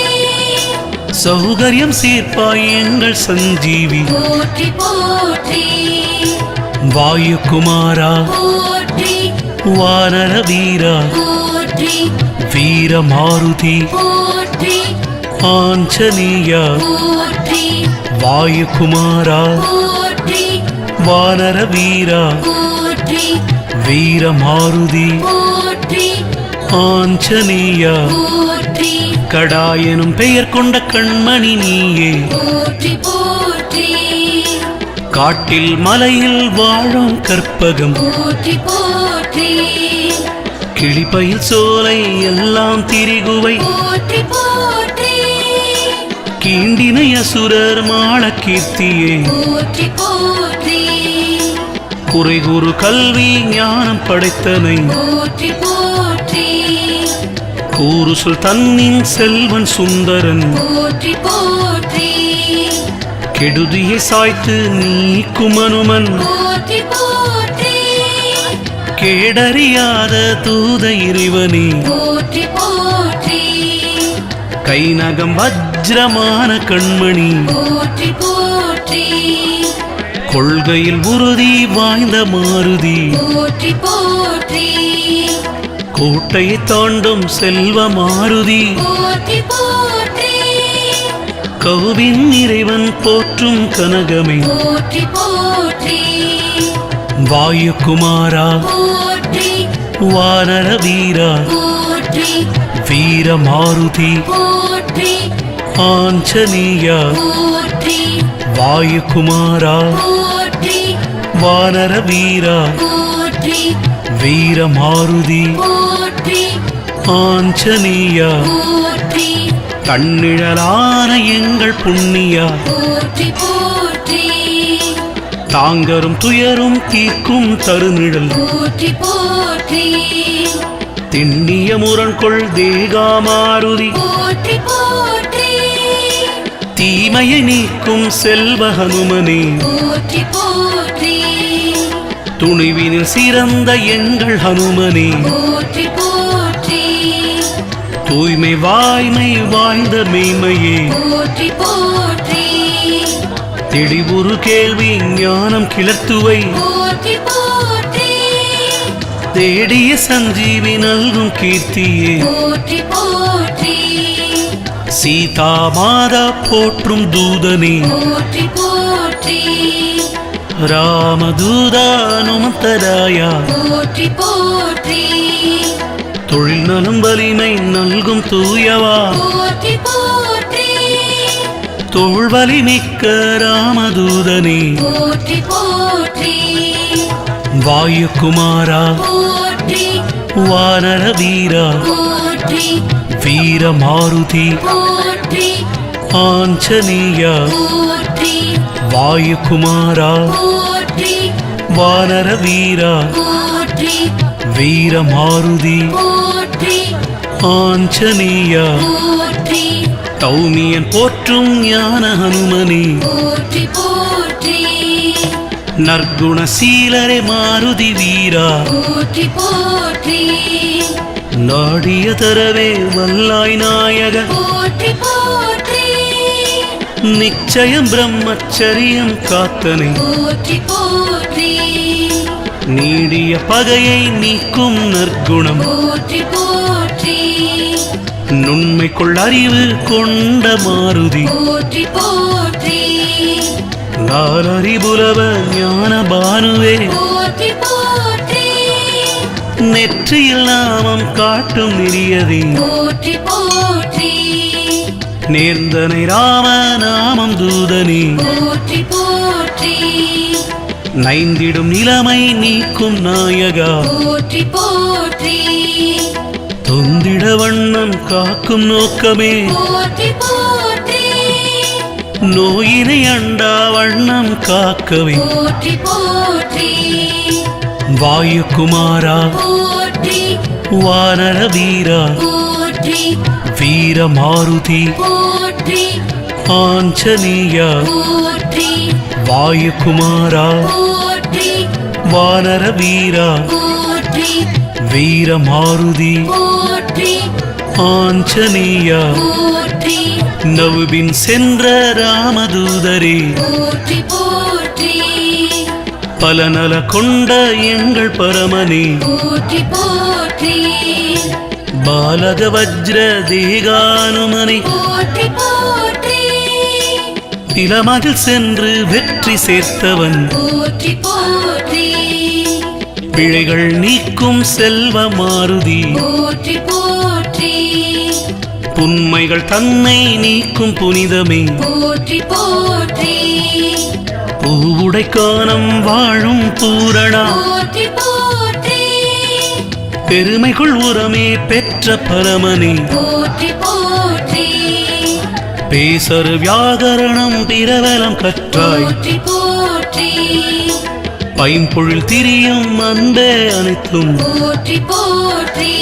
சௌகரியம் சீர்ப்பாய் எங்கள் சஞ்சீவி போற்றி போற்றி வாயுகுமாரா போற்றி வானர வீரா போற்றி வீரமாருதி போற்றி ஆஞ்சநேயா போற்றி வாயுகுமாரா போற்றி வானர வீரா போற்றி வீரமாருதி போற்றி ஆஞ்சநேயா போற்றி கடாயனும் பெயர் கொண்ட கண்மணி நீயே போற்றி போற்றி காட்டில் மலையில் வாழும் கற்பகம் போற்றி போற்றி கிளிப்பயில் சோலை எல்லாம் திரிகுவை போற்றி போற்றி கீண்டினை அசுரர் மாள கீர்த்தியே போற்றி போற்றி குறைகுறு கல்வி ஞானம் படைத்தனை போற்றி போற்றி கூறு சொல் தன்னின் செல்வன் சுந்தரன் போற்றி போற்றி கெடுதியை சாய்த்து நீக்கும் அனுமன் போற்றி போற்றி கேடறியாத தூத இறைவனே போற்றி போற்றி கைநகம் வஜ்ரமான கண்மணி போற்றி போற்றி கொள்கையில் உறுதி வாய்ந்த மாருதி போற்றி போற்றி கோட்டையை தாண்டும் செல்வ மாருதி போற்றி போற்றி கவுவின் இறைவன் போற்றும் கனகமே போற்றி போற்றி வாயுகுமாரா போற்றி வானர வீரா போற்றி வீரமாருதி போற்றி ஆஞ்சநேயா போற்றி வாயுகுமாரா போற்றி வானர வீரா போற்றி வீரமாருதி போற்றி ஆஞ்சநேயா போற்றி கண்ணிழலான எங்கள் புண்ணியா போற்றி போற்றி தாங்கரும் துயரும் தீர்க்கும் தருநிழல் போற்றி போற்றி திண்ணிய முரண்கொள் தேகாமாருதி போற்றி போற்றி தீமையை நீக்கும் செல்வ ஹனுமனே போற்றி போற்றி துணிவினில் சிறந்த எங்கள் ஹனுமனே போற்றி போற்றி தூய்மை வாய்மை வாய்ந்த மெய்மையே போற்றி போற்றி தெளிவுறு கேள்வி ஞானம் கிளர்த்துவை போற்றி போற்றி தேடிய சஞ்சீவி நல்கும் கீர்த்தியே போற்றி போற்றி சீதா மாதா போற்றும் தூதனே போற்றி போற்றி ராமதூதா அனுமந்தராயா போற்றி போற்றி தொழில் நலம் வலிமை நல்கும் தூயவா போற்றி போற்றி தோள்வலி மிக்க ராமதூதனே போற்றி போற்றி வாயுகுமாரா போற்றி வானர வீரா போற்றி வீரமாருதி போற்றி ஆஞ்சநேயா போற்றி வாயுகுமாரா போற்றி வானர வீரா போற்றி வீரமாருதி போற்றி ஆஞ்சநேயா போற்றி தௌமியன் போற்றும் ஞான ஹனுமனே போற்றி போற்றி நற்குணசீலரே மாருதி வீரா போற்றி போற்றி நாடிய தரவே வல்லாய் நாயக போற்றி போற்றி நிச்சயம் பிரம்மச்சரியம் காத்தனை போற்றி போற்றி நீடிய பகையை நீக்கும் நற்குணம் போற்றி போற்றி நுண்மை கொள்ளறிவு கொண்ட மாருதி போற்றி போற்றி நாலறிபுலவ ஞான பானுவே போற்றி போற்றி நெற்றியில் நாமம் காட்டும் நெறியதே போற்றி போற்றி நேர்ந்தனை ராம நாமம் தூதனே போற்றி போற்றி நைந்திடும் நிலைமை நீக்கும் நாயகா போற்றி போற்றி தொந்திட வண்ணம் காக்கும் நோக்கமே போற்றி போற்றி நோயினை அண்டா வண்ணம் காக்கவே போற்றி போற்றி வாயுகுமாரா போற்றி வானர வீரா போற்றி வீரமாருதி போற்றி ஆஞ்சநேயா போற்றி வாயுகுமாரா போற்றி வானர வீரா போற்றி வீரமாருதி போற்றி ஆஞ்சநேயா போற்றி நவுபின் சென்ற ராமதூதரே போற்றி போற்றி பல நல கொண்ட எங்கள் பரமனே போற்றி போற்றி பாலக வஜ்ர தேகானுமனை போற்றி போற்றி நிலமதில் சென்று வெற்றி சேர்த்தவன் போற்றி போற்றி பிழைகள் நீக்கும் செல்வ மாருதி போற்றி போற்றி புன்மைகள் தன்னை நீக்கும் புனிதமே போற்றி போற்றி பூவுடைக்கானம் வாழும் பூரணா போற்றி போற்றி பெருமைக்குள் உரமே பெற்ற பரமனே போற்றி போற்றி பேசரு வியாகரணம் பிரபலம் கற்றாய் போற்றி போற்றி பைம்பொழில் திரியும் அன்பே அனைத்தும் போற்றி போற்றி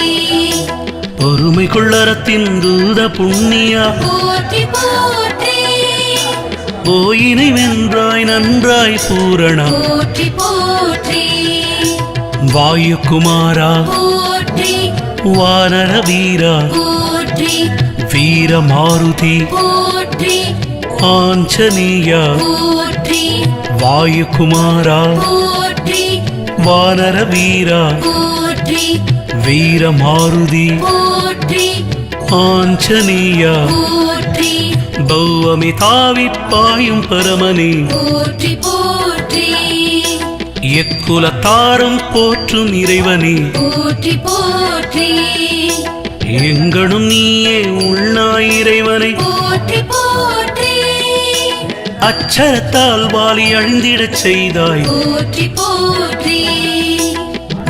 பொறுமை கொள்ளறத்தின் தூத புண்ணியா போற்றி போற்றி போயினை வென்றாய் நன்றாய் பூரணா போற்றி போற்றி வாயுகுமாரா போற்றி வானர வீரா போற்றி வீர மாருதி போற்றி ஆஞ்சநேயா போற்றி வாயுகுமாரா போற்றி வானர வீரா போற்றி வீர மாருதி போற்றி ஆஞ்சநேயா போற்றி பௌவமி தாவி பாயும் பரமனே போற்றி போற்றி எக்குலத்தாரும் போற்றும் இறைவனே போற்றி போற்றி எங்கனும் நீயே உள்நாய் இறைவனை போற்றி போற்றி அச்சரத்தால் வாலி அழிந்திடச் செய்தாய் போற்றி போற்றி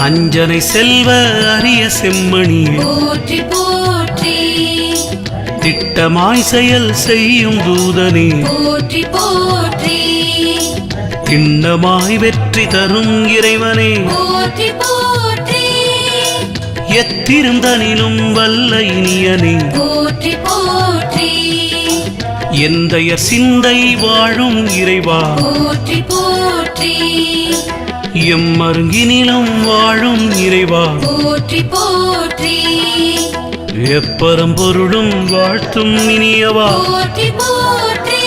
அஞ்சனை செல்வ அரிய செம்மணியே போற்றி போற்றி திட்டமாய் செயல் செய்யும் தூதனே போற்றி போற்றி திண்ணமாய் வெற்றி தரும் இறைவனே போற்றி போற்றி எத்திருந்தனிலும் வல்ல இனியனே போற்றி போற்றி எந்தையர் சிந்தை வாழும் இறைவா போற்றி போற்றி எம்மருங்கினிலும் வாழும் இறைவா போற்றி போற்றி எப்பரம் பொருளும் வாழ்த்தும் இனியவா போற்றி போற்றி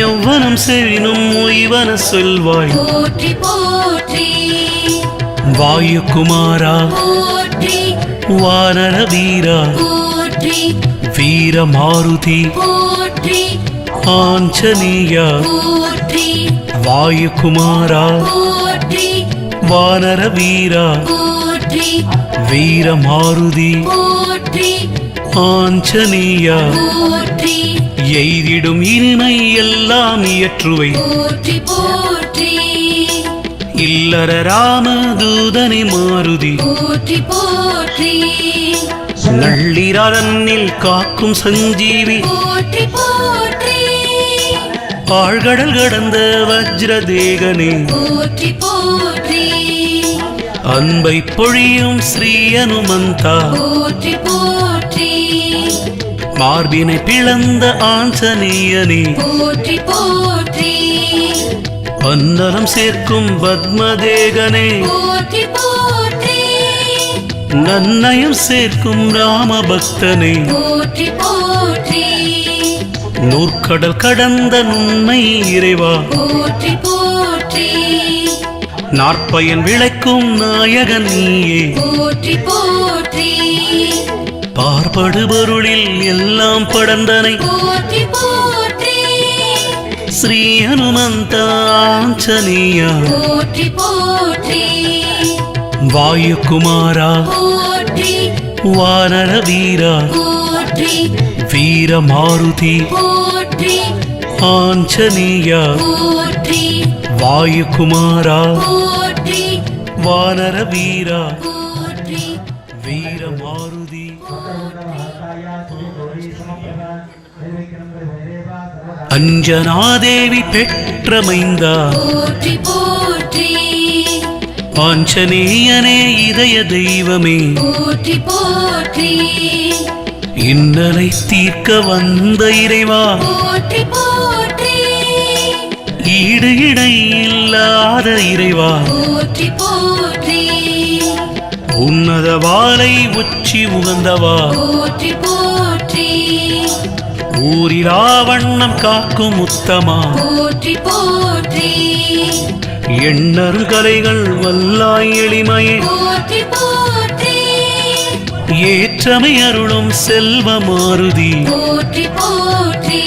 எவ்வனம் செவினும் ஓய்வன சொல்வாய் போற்றி போற்றி வாயுகுமாரா போற்றி வானர வீரா போற்றி வீர மாருதி போற்றி ஆஞ்சநேயா போற்றி வாயுகுமாரா போற்றி வானர வீரா போற்றி வீர மாருதி போற்றி ஆஞ்சநேயா போற்றி எய்திடும் இனிமை எல்லாம் இயற்றுவை போற்றி போற்றி இல்லற ராம தூதனை மாருதி போற்றி போற்றி நள்ளிராதன்னில் காக்கும் சஞ்சீவி போற்றி போற்றி ஆழ்கடல் கடந்த வஜ்ரதேகனே போற்றி போற்றி அன்பை பொழியும் ஸ்ரீ அனுமந்தா போற்றி போற்றி மார்பினை பிளந்த ஆஞ்சநேயனே போற்றி போற்றி பந்தனம் சேர்க்கும் பத்மதேகனே போற்றி போற்றி நன்னயம் சேர்க்கும் ராம பக்தனே போற்றி போற்றி நூற்கடல் கடந்த நுண்மை இறைவா போற்றி போற்றி நாற்பயன் விளைக்கும் நாயகன் நீயே போற்றி போற்றி பார்படுபொருளில் எல்லாம் படந்தனை போற்றி போற்றி ஸ்ரீ ஹனுமந்த ஆஞ்சநேயா போற்றி போற்றி வாயுகுமாரா போற்றி வானர வீரா போற்றி வீர மாருதி போற்றி ஆஞ்சநேயா போற்றி வாயுகுமாரா போற்றி வானர வீரா போற்றி வீர மாருதி அஞ்சனாதேவி பெற்ற மைந்தா போற்றி போற்றி ஆஞ்சநேயனே இதய தெய்வமே போற்றி போற்றி இன்னலை தீர்க்க வந்த இறைவா போற்றி போற்றி ஈடு இடை இல்லாத இறைவா போற்றி போற்றி உன்னத வாளை உச்சி உகந்தவா போற்றி போற்றி ஊரிலா வண்ணம் காக்கும் உத்தமா போற்றி போற்றி எண்ணரும் கலைகள் வல்லாய் எளிமையே போற்றி போற்றி ஏற்றமை அருளும் செல்வ மாருதி போற்றி போற்றி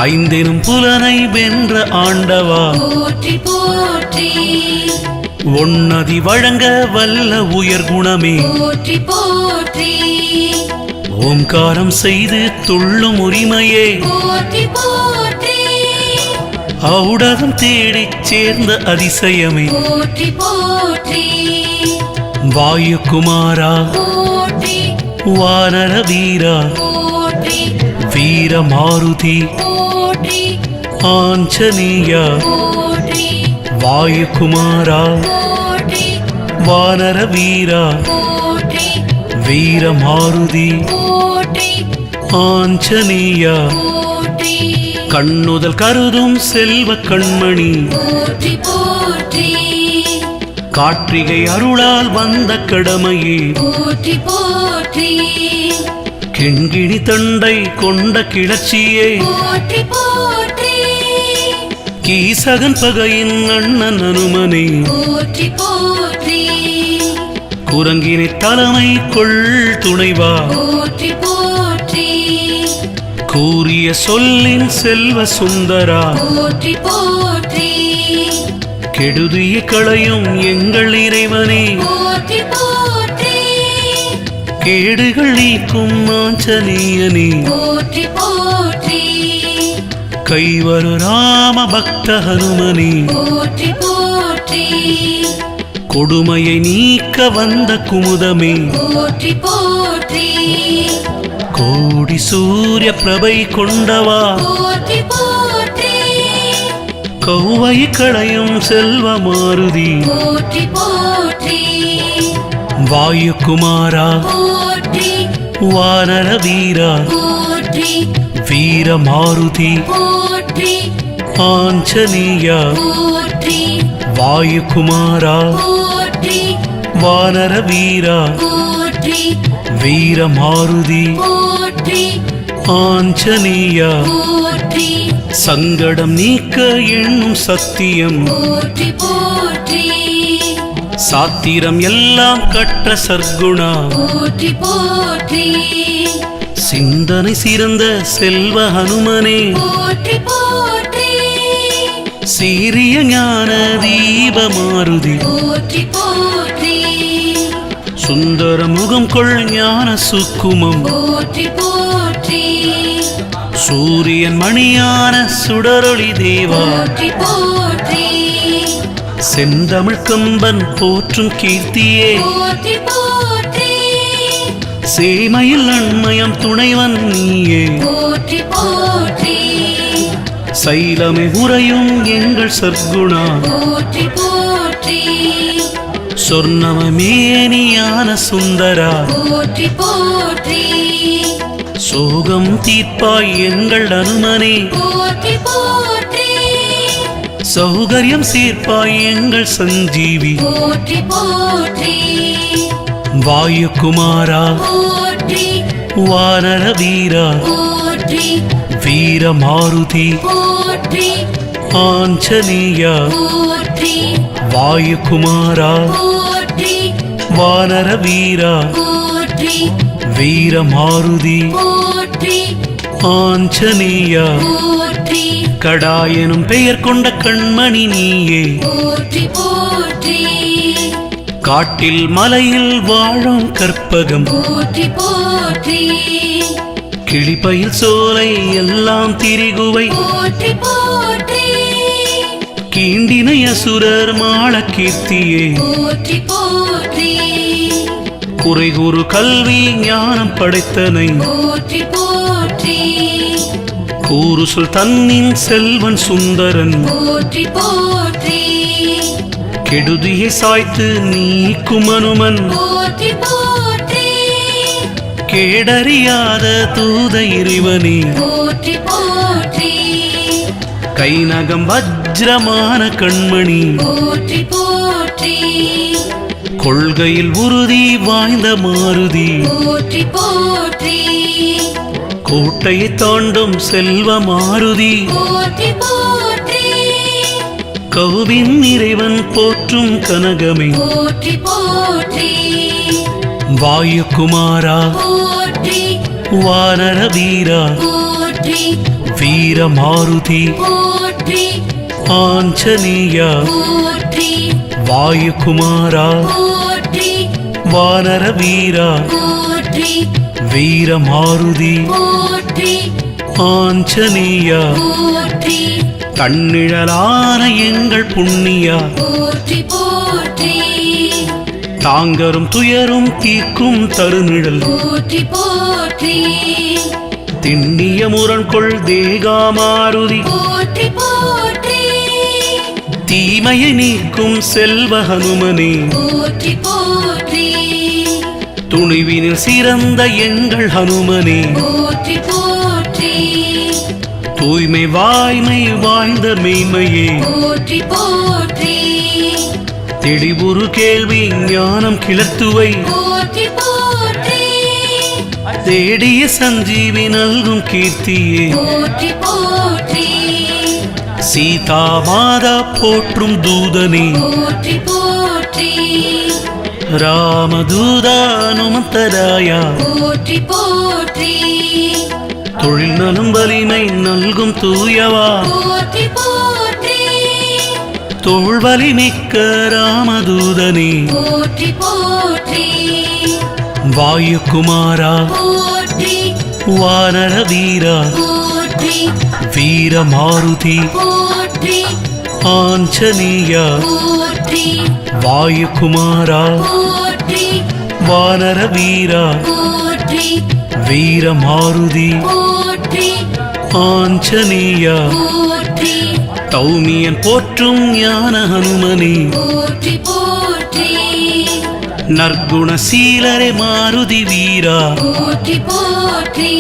ஐந்தெனும் புலனை வென்ற ஆண்டவா போற்றி போற்றி ஒன்னதி வழங்க வல்ல உயர் குணமே போற்றி போற்றி ஓம்காரம் செய்து துள்ளும் உரிமையே போற்றி போற்றி ஔடதம் தேடிச் சேர்ந்த அதிசயமே போற்றி போற்றி வாயுகுமாரா போற்றி வானர வீரா போற்றி வீர மாருதி போற்றி ஆஞ்சநேயா போற்றி வாயுகுமாரா போற்றி வானர வீரா போற்றி வீர மாருதி போற்றி ஆஞ்சநேயா போற்றி கண்ணுதல் கருதும் செல்வ கண்மணி போற்றி போற்றி கார்த்திகை அருளால் வந்த கடமையே போற்றி போற்றி கிண்கிணி தண்டை கொண்ட கிளர்ச்சியே போற்றி போற்றி கீசகன் பகையின் அண்ணன் அனுமனே போற்றி போற்றி குரங்கினை தலைமை கொள் துணைவா போற்றி போற்றி கூறிய சொல்லின் செல்வ சுந்தரா போற்றி போற்றி கெடுதிய களையும் எங்கள் இறைவனே போற்றி போற்றி கேடுகள் நீக்கும் ஆஞ்சநேயனே போற்றி போற்றி கைவரு ராம பக்த ஹனுமனே போற்றி போற்றி கொடுமையை நீக்க வந்த குமுதமே போற்றி போற்றி கோடி சூரிய பிரபை கொண்டவா போற்றி போற்றி கௌவை களையும் செல்வ மாருதி போற்றி போற்றி வாயுகுமாரா போற்றி வானர வீரா போற்றி வீர மாருதி போற்றி ஆஞ்சநேயா போற்றி வாயுகுமாரா போற்றி வானர வீரா போற்றி வீர மாருதி போற்றி ஆஞ்சநேயா போற்றி சங்கடம் நீக்க எண்ணும் சத்தியம் போற்றி போற்றி சாத்திரம் எல்லாம் கற்ற சர்க்குணா போற்றி போற்றி சிந்தனை சிறந்த செல்வ ஹனுமனே போற்றி போற்றி சீரிய ஞான தீப மாருதி போற்றி போற்றி சுந்தர முகம் கொள் ஞான சுக்குமம் போற்றி போற்றி சூரியன் மணியான சுடரொளி தேவா போற்றி போற்றி செந்தமிழ் கம்பன் போற்றும் கீர்த்தியே போற்றி போற்றி சேமையில் அண்மயம் துணைவன் நீயே போற்றி போற்றி சைலமே உறையும் எங்கள் சர்க்குணா போற்றி போற்றி சொர்ணமேனியான சுந்தரா போற்றி போற்றி சோகம் தீர்ப்பாய் எங்கள் அனுமனே போற்றி போற்றி சௌகரியம் சீர்ப்பாய் எங்கள் சஞ்சீவி போற்றி போற்றி வாயுகுமாரா போற்றி வானர வீரா போற்றி வீர மாருதி போற்றி ஆஞ்சநேயா போற்றி வாயுகுமாரா போற்றி வானர வீரா போற்றி வீர மாருதி போற்றி ஆஞ்சநேயா போற்றி கடாயனும் பெயர் கொண்ட கண்மணி நீயே போற்றி போற்றி காட்டில் மலையில் வாழும் கற்பகம் போற்றி போற்றி கிளிப்பயில் சோலை எல்லாம் திரிகுவை போற்றி போற்றி கீண்டினை அசுரர் மாள கீர்த்தியே போற்றி போற்றி குறைகூறு கல்வி ஞானம் படைத்தனை போற்றி போற்றி கூறு சொல் தன்னின் செல்வன் சுந்தரன் போற்றி போற்றி கெடுதியை சாய்த்து நீக்கும் அனுமன் போற்றி போற்றி கேடறியாத தூத இறைவனே போற்றி போற்றி கைநகம் வஜ்ரமான கண்மணி போற்றி போற்றி கொள்கையில் உறுதி வாய்ந்த மாருதி போற்றி போற்றி கோட்டையை தாண்டும் செல்வ மாருதி போற்றி போற்றி கவுவின் இறைவன் போற்றும் கனகமே போற்றி போற்றி வாயுகுமாரா போற்றி வானர வீரா போற்றி வீரமாருதி போற்றி ஆஞ்சநேயா போற்றி வாயுகுமாரா போற்றி வானர வீரா போற்றி வீரமாருதி போற்றி ஆஞ்சநேயா போற்றி கண்ணிழலான எங்கள் புண்ணியா போற்றி போற்றி தாங்கரும் துயரும் தீர்க்கும் தருநிழல் போற்றி போற்றி திண்ணிய முரண்கொள் தேகாமாருதி போற்றி போற்றி தீமையை நீக்கும் செல்வ ஹனுமனே போற்றி போற்றி துணிவினில் சிறந்த எங்கள் ஹனுமனே போற்றி போற்றி தூய்மை வாய்மை வாழ்ந்த மெய்மையே போற்றி போற்றி தெளிவுறு கேள்வி ஞானம் கிளத்துவை போற்றி போற்றி தேடிய சஞ்சீவி நல்கும் கீர்த்தியே போற்றி போற்றி சீதா மாதா போற்றும் தூதனே போற்றி போற்றி ராமதூதா அனுமந்தராயா போற்றி போற்றி தொழில் நலம் வலிமை நல்கும் தூயவா போற்றி போற்றி தோள்வலி மிக்க ராமதூதனே போற்றி போற்றி வாயுகுமாரா போற்றி வானர வீரா போற்றி வீரமாருதி போற்றி ஆஞ்சநேயா போற்றி வாயுகுமாரா போற்றி வானர வீரா போற்றி வீரமாருதி போற்றி ஆஞ்சநேயா போற்றி தௌமியன் போற்றும் ஞான ஹனுமனே போற்றி போற்றி நற்குணசீலரே மாருதி வீரா போற்றி போற்றி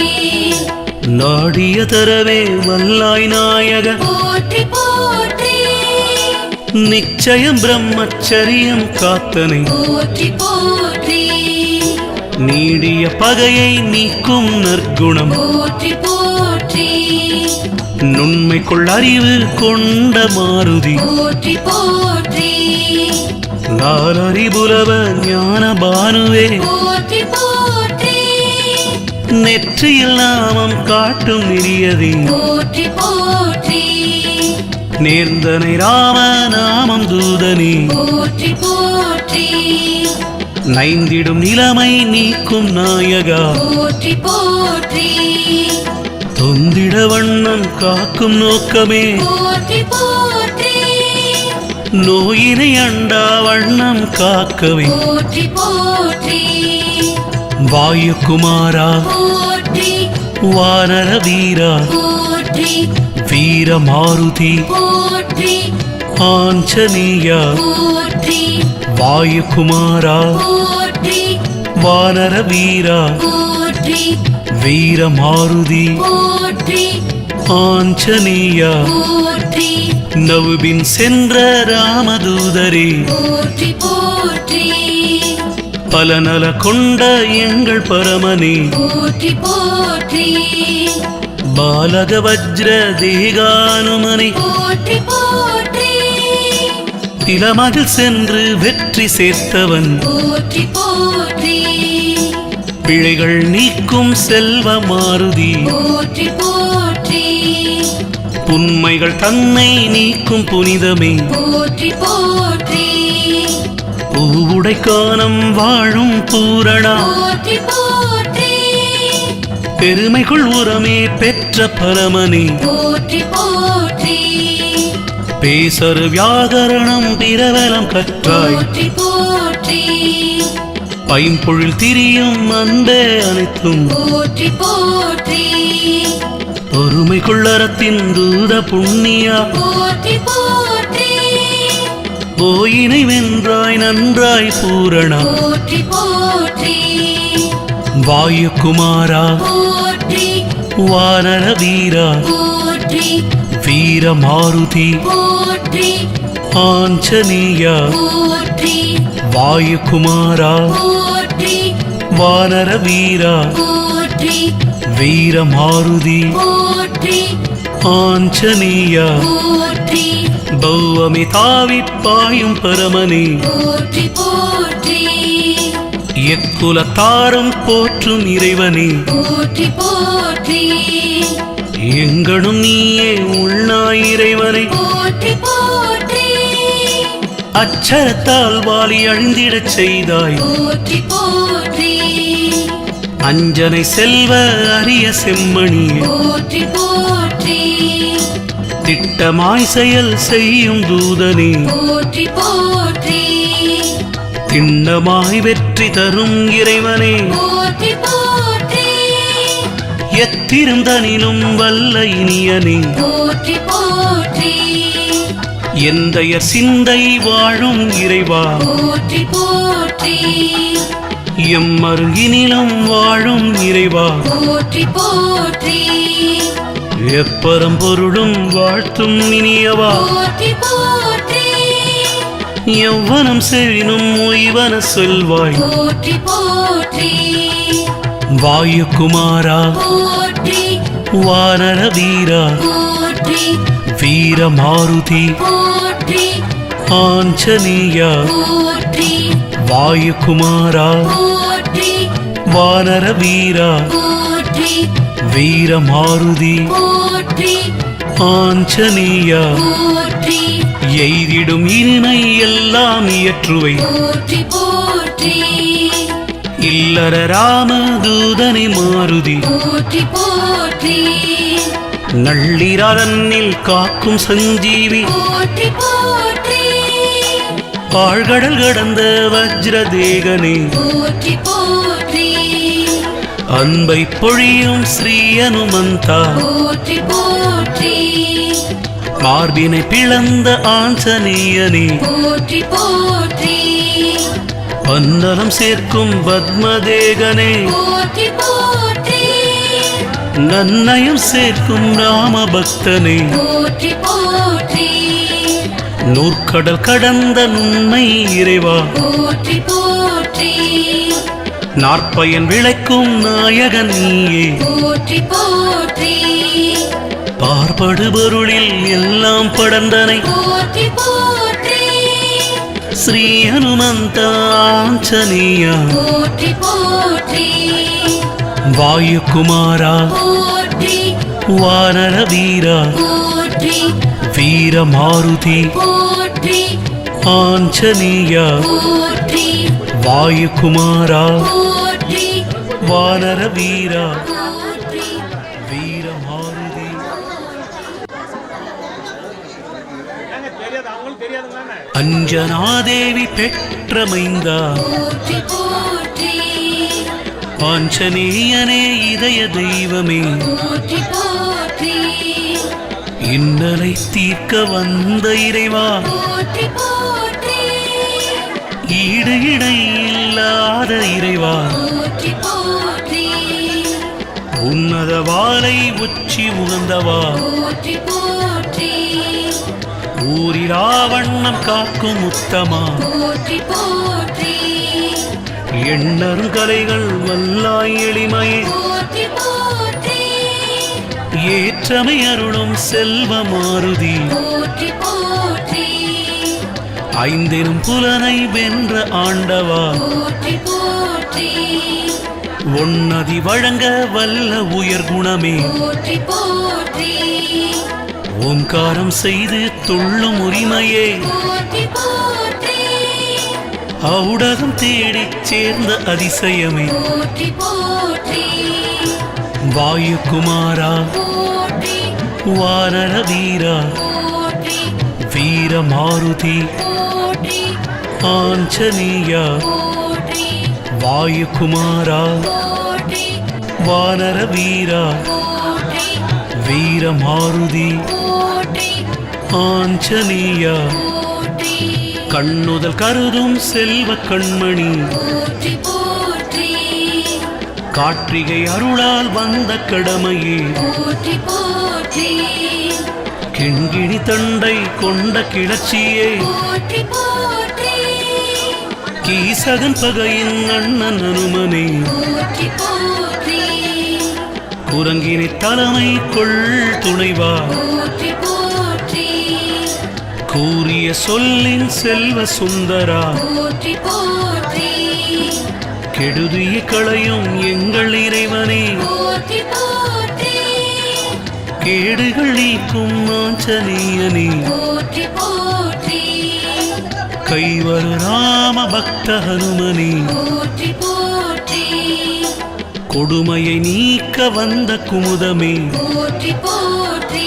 நாடிய தரவே வல்லாய் நாயக போற்றி போற்றி நிச்சயம் பிரம்மச்சரியம் காத்தனை போற்றி போற்றி நீடிய பகையை நீக்கும் நற்குணம் போற்றி போற்றி நுண்மைக்குள் அறிவு கொண்ட மாருதி போற்றி போற்றி நாலறிபுலவ ஞான பானுவே போற்றி போற்றி நெற்றியில் நாமம் காட்டும் நெறியதே போற்றி போற்றி நேர்ந்தனை ராம நாமம் தூதனே போற்றி போற்றி நைந்திடும் நிலைமை நீக்கும் நாயகா போற்றி போற்றி தொந்திட வண்ணம் காக்கும் நோக்கமே போற்றி போற்றி நோயினை அண்டா வண்ணம் காக்கவே போற்றி போற்றி வாயுகுமாரா போற்றி வானர வீரா போற்றி வீரமாருதி போற்றி ஆஞ்சநேயா போற்றி வாயுகுமாரா போற்றி வானர வீரா போற்றி வீரமாருதி போற்றி ஆஞ்சநேயா போற்றி நவுபின் சென்ற ராமதூதரே போற்றி போற்றி பல நல கொண்ட எங்கள் பரமனே போற்றி போற்றி பாலக வஜ்ர தேகானுமனை போற்றி போற்றி இளமதில் சென்று வெற்றி சேர்த்தவன் போற்றி போற்றி பிழைகள் நீக்கும் செல்வ மாருதி போற்றி போற்றி புன்மைகள் தன்னை நீக்கும் புனிதமே போற்றி போற்றி பூவுடை கானம் வாழும் பூரணா போற்றி போற்றி பெருமைக்குள் உரமே பெற்ற பரமனே போற்றி போற்றி பேசரு வியாகரணம் பிரபலம் கற்றாய் போற்றி போற்றி பைம்பொழில் திரியும் அன்பே அனைத்தும் போற்றி போற்றி பொறுமை கொள்ளறத்தின் தூத புண்ணியா போற்றி போற்றி போயினை வென்றாய் நன்றாய் பூரணா போற்றி போற்றி வாயுகுமாரா போற்றி வானர வீரா போற்றி வீரமாருதி போற்றி ஆஞ்சநேயா போற்றி வாயுகுமாரா போற்றி வானர வீரா போற்றி வீரமாருதி போற்றி ஆஞ்சநேயா போற்றி பௌவமே தாவி பாயும் பரமனே போற்றி போற்றி எக்குலத்தாரும் போற்றும் இறைவனே போற்றி போற்றி எங்கனும் நீயே உள்நாய் இறைவனை போற்றி போற்றி அச்சரத்தால் வாலி அழிந்திடச் செய்தாய் போற்றி போற்றி அஞ்சனை செல்வ அரிய செம்மணியே போற்றி போற்றி திட்டமாய் செயல் செய்யும் தூதனே போற்றி போற்றி திண்ணமாய் வெற்றி தரும் இறைவனே போற்றி போற்றி எத்திருந்தனிலும் வல்ல இனியனே போற்றி போற்றி எந்தைய சிந்தை வாழும் இறைவா போற்றி போற்றி எம்மருங்கினிலும் வாழும் இறைவா போற்றி போற்றி எப்பரம் பொருளும் வாழ்த்தும் இனியவா போற்றி போற்றி எவ்வனம் செழினும் உய்வன சொல்வாய் போற்றி போற்றி வாயுகுமாரா போற்றி வானர வீரா போற்றி வீர மாருதி போற்றி ஆஞ்சநேயா போற்றி வாயுகுமாரா போற்றி வானர வீரா போற்றி வீர மாருதி போற்றி ஆஞ்சநேயா போற்றி எய்திடும் இனிமை எல்லாம் இயற்றுவை போற்றி போற்றி இல்லற ராமதூதனை மாருதி போற்றி போற்றி நள்ளிரன்னில் காக்கும் சஞ்சீவி போற்றி போற்றி ஆழ்கடல் கடந்த வஜ்ரதேகனே போற்றி போற்றி அன்பை பொழியும் ஸ்ரீ அனுமந்தா போற்றி போற்றி மார்பினை பிளந்த ஆஞ்சநேயனே போற்றி போற்றி பந்தனம் சேர்க்கும் பத்மதேகனே போற்றி போற்றி நன்னயம் சேர்க்கும் ராம பக்தனே போற்றி போற்றி நூற்கடல் கடந்த நுண்மை இறைவா போற்றி போற்றி நாற்பயன் விளைக்கும் நாயகன் நீயே போற்றி போற்றி பார்படுபொருளில் எல்லாம் படந்தனை போற்றி போற்றி ஸ்ரீ ஹனுமந்த ஆஞ்சநேயா போற்றி போற்றி வாயுகுமாரா போற்றி வானர வீரா போற்றி வீர மாருதி போற்றி ஆஞ்சநேயா போற்றி வாயுகுமாரா போற்றி வானர வீரா போற்றி வீர மாருதி அஞ்சனாதேவி பெற்ற மைந்தா போற்றி போற்றி ஆஞ்சநேயனே இதய தெய்வமே போற்றி போற்றி இன்னலை தீர்க்க வந்த இறைவா போற்றி போற்றி ஈடு இடை இல்லாத இறைவா போற்றி போற்றி உன்னத வாளை உச்சி உகந்தவா போற்றி போற்றி ஊரிலா வண்ணம் காக்கும் உத்தமா போற்றி போற்றி எண்ணரும் கலைகள் வல்லாய் எளிமையே போற்றி போற்றி ஏற்றமை அருளும் செல்வ மாருதி போற்றி போற்றி ஐந்திலும் புலனை வென்ற ஆண்டவா போற்றி போற்றி ஒன்னதி வழங்க வல்ல உயர் குணமே போற்றி போற்றி ஓங்காரம் செய்து துள்ளும் உரிமையே போற்றி போற்றி ஔடதம் தேடிச் சேர்ந்த அதிசயமே போற்றி போற்றி வாயுகுமாரா போற்றி வானர வீரா போற்றி வீர மாருதி போற்றி ஆஞ்சநேயா போற்றி வாயுகுமாரா போற்றி வானர வீரா போற்றி வீர மாருதி போற்றி ஆஞ்சநேயா போற்றி கண்ணுதல் கருதும் செல்வ கண்மணி போற்றி போற்றி கார்த்திகை அருளால் வந்த கடமையே போற்றி போற்றி கிண்கிணி தண்டை கொண்ட கிளர்ச்சியே போற்றி போற்றி கீசகன் பகையின் அண்ணன் அனுமனே போற்றி போற்றி குரங்கினை தலைமை கொள் துணைவா போற்றி போற்றி கூறிய சொல்லின் செல்வ சுந்தரா போற்றி போற்றி கெடுதிய களையும் எங்கள் இறைவனே போற்றி போற்றி கேடுகள் நீக்கும் ஆஞ்சநேயனே போற்றி போற்றி கைவரு ராம பக்த ஹனுமனே போற்றி போற்றி கொடுமையை நீக்க வந்த குமுதமே போற்றி போற்றி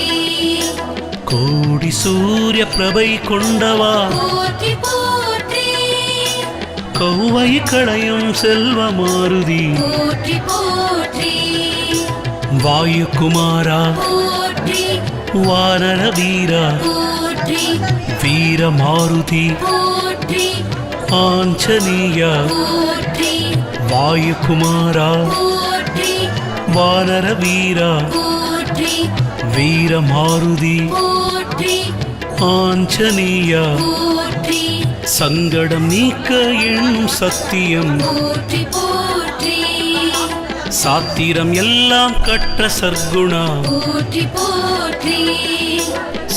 கோடி சூரிய பிரபை கொண்டவா போற்றி போற்றி கௌவை களையும் செல்வ மாருதி போற்றி போற்றி வாயுகுமாரா போற்றி வானர வீரா போற்றி வீர மாருதி போற்றி ஆஞ்சநேயா போற்றி வாயுகுமாரா போற்றி வானர வீரா போற்றி வீர மாருதி போற்றி ஆஞ்சநேயா போற்றி சங்கடம் நீக்க எண்ணும் சத்தியம் போற்றி போற்றி சாத்திரம் எல்லாம் கற்ற சர்க்குணா போற்றி போற்றி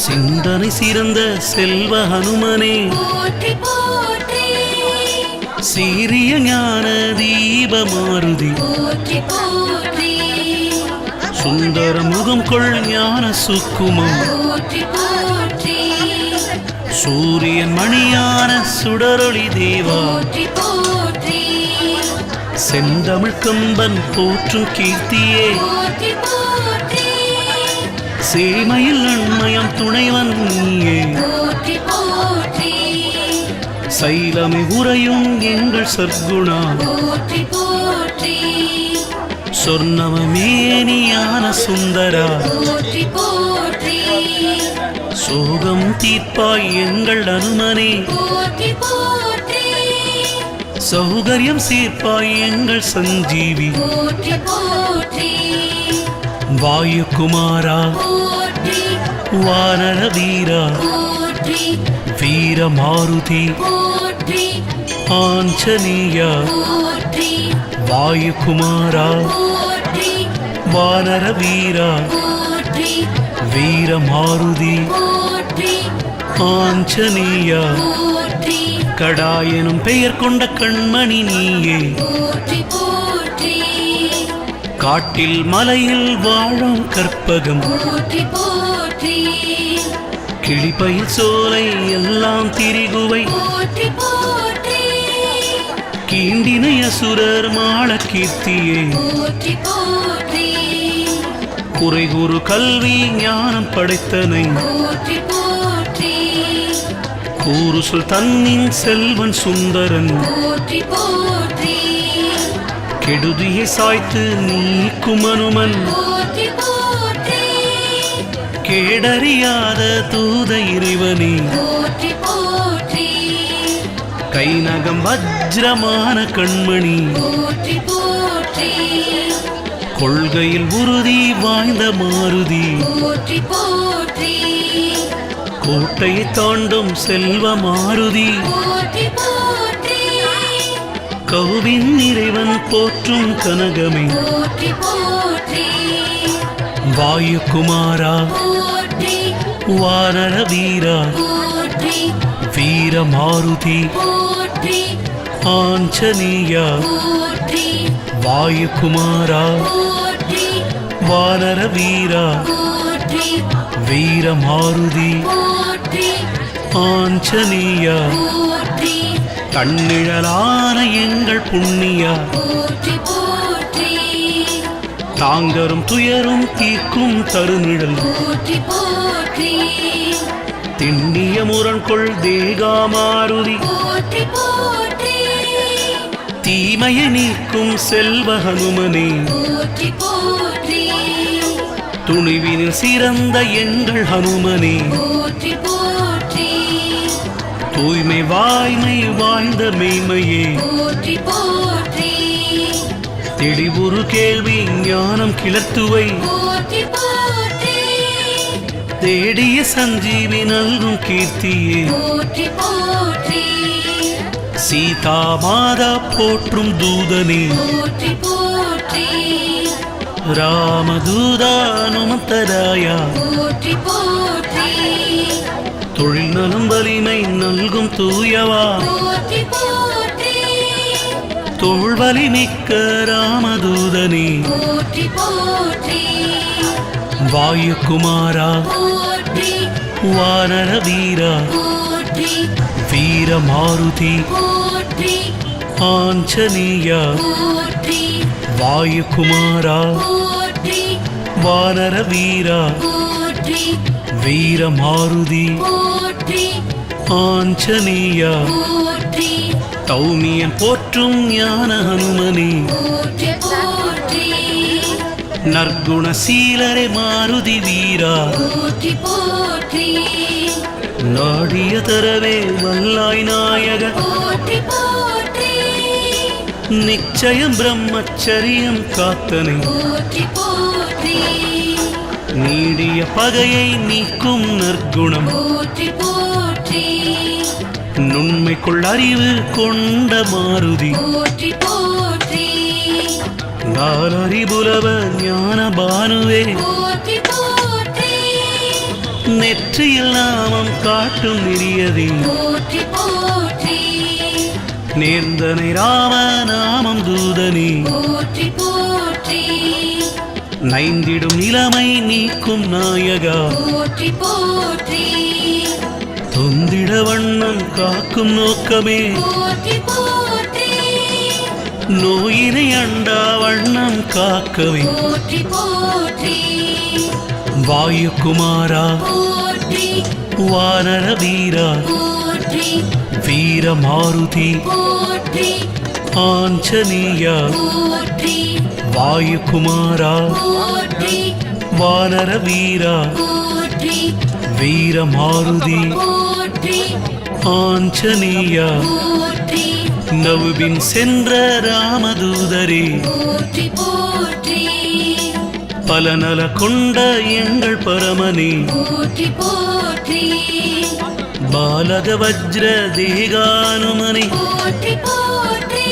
சிந்தனை சிறந்த செல்வ ஹனுமனே போற்றி போற்றி சீரிய ஞான தீப மாருதி போற்றி போற்றி சுந்தர முகம் கொள் ஞான சுக்குமம் போற்றி போற்றி சூரியன் மணியான சுடரொளி தேவா போற்றி போற்றி செந்தமிழ் கம்பன் போற்றும் கீர்த்தியே போற்றி போற்றி சேமையில் நன்மயம் துணைவன் நீயே போற்றி போற்றி சைலமை உறையும் எங்கள் சர்க்குணா போற்றி போற்றி சொர்ணமேனியான சுந்தரா போற்றி போற்றி சோகம் தீர்ப்பாய் எங்கள் அனுமனே போற்றி போற்றி சௌகரியம் சீர்ப்பாய் எங்கள் சஞ்சீவி போற்றி போற்றி வாயுகுமாரா போற்றி வானர வீரா போற்றி வீர மாருதி போற்றி ஆஞ்சநேயா போற்றி வாயுகுமாரா போற்றி வானர வீரா போற்றி வீர மாருதி போற்றி ஆஞ்சநேயா போற்றி கடாயனும் பெயர் கொண்ட கண்மணி நீயே போற்றி போற்றி காட்டில் மலையில் வாழும் கற்பகம் போற்றி போற்றி கிளிப்பயில் சோலை எல்லாம் திரிகுவை போற்றி போற்றி கீண்டினை அசுரர் மாள கீர்த்தியே போற்றி போற்றி குறைகுறு கல்வி ஞானம் படைத்தனை போற்றி போற்றி கூறு சொல் தன்னின் செல்வன் சுந்தரன் போற்றி போற்றி கெடுதியை சாய்த்து நீக்கும் அனுமன் போற்றி போற்றி கேடறியாத தூத இறைவனே போற்றி போற்றி கைநகம் வஜ்ரமான கண்மணி போற்றி போற்றி கொள்கையில் உறுதி வாய்ந்த மாருதி போற்றி போற்றி கோட்டையை தாண்டும் செல்வ மாருதி போற்றி போற்றி கவுவின் இறைவன் போற்றும் கனகமே போற்றி போற்றி வாயுகுமாரா போற்றி வானர வீரா போற்றி வீர மாருதி போற்றி ஆஞ்சநேயா போற்றி வாயுகுமாரா போற்றி வானர வீரா போற்றி வீர மாருதி போற்றி ஆஞ்சநேயா போற்றி தன்னிழலான எங்கள் புண்ணியா போற்றி போற்றி தாங்கரும் துயரும் தீர்க்கும் தருநிழல் போற்றி போற்றி திண்ணிய முரண்கொள் தேகா மாருதி போற்றி போற்றி தீமையை நீக்கும் செல்வ ஹனுமனே போற்றி போற்றி துணிவினில் சிறந்த எங்கள் ஹனுமனே போற்றி போற்றி தூய்மை வாய்மை வாய்ந்த மெய்மையே போற்றி போற்றி தெளிவுறு கேள்வி ஞானம் கிளர்த்துவை போற்றி போற்றி தேடிய சஞ்சீவி நல்கும் கீர்த்தியே போற்றி போற்றி சீதா மாதா போற்றும் தூதனே போற்றி போற்றி ராமதூதா அனுமந்தராயா போற்றி போற்றி தொழில் நலம் வலிமை நல்கும் தூயவா போற்றி போற்றி தோள்வலி மிக்க ராமதூதனே போற்றி போற்றி வாயுகுமாரா போற்றி வானர வீரா போற்றி வீர மாருதி போற்றி ஆஞ்சநேயா போற்றி வாயுகுமாரா போற்றி வானர வீரா போற்றி வீர மாருதி போற்றி ஆஞ்சநேயா போற்றி தௌமியன் போற்றும் ஞான ஹனுமனே போற்றி போற்றி நற்குணசீலரே மாருதி வீரா போற்றி போற்றி நாடிய தரவே வல்லாய் நாயக போற்றி போற்றி நிச்சயம் பிரம்மச்சரியம் காத்தனை போற்றி போற்றி நீடிய பகையை நீக்கும் நற்குணம் போற்றி போற்றி நுண்மைக்குள் அறிவு கொண்ட மாருதி போற்றி போற்றி நாலறிபுலவ ஞான பானுவே போற்றி போற்றி நெற்றியில் நாமம் காட்டும் நெறியதே போற்றி போற்றி நேர்ந்தனை ராம நாமம் தூதனே போற்றி போற்றி நைந்திடும் நிலைமை நீக்கும் நாயகா போற்றி போற்றி தொந்திட வண்ணம் காக்கும் நோக்கமே போற்றி போற்றி நோயினை அண்டா வண்ணம் காக்கவே போற்றி போற்றி வாயுகுமாரா போற்றி வானர வீரா போற்றி வீர மாருதி போற்றி ஆஞ்சநேயா போற்றி வாயுகுமாரா போற்றி வானர வீரா போற்றி வீர மாருதி போற்றி ஆஞ்சநேயா போற்றி நவுபின் சென்ற ராமதூதரே போற்றி போற்றி பல நல கொண்ட எங்கள் பரமனே போற்றி போற்றி பாலக வஜ்ர தேகானுமனை போற்றி போற்றி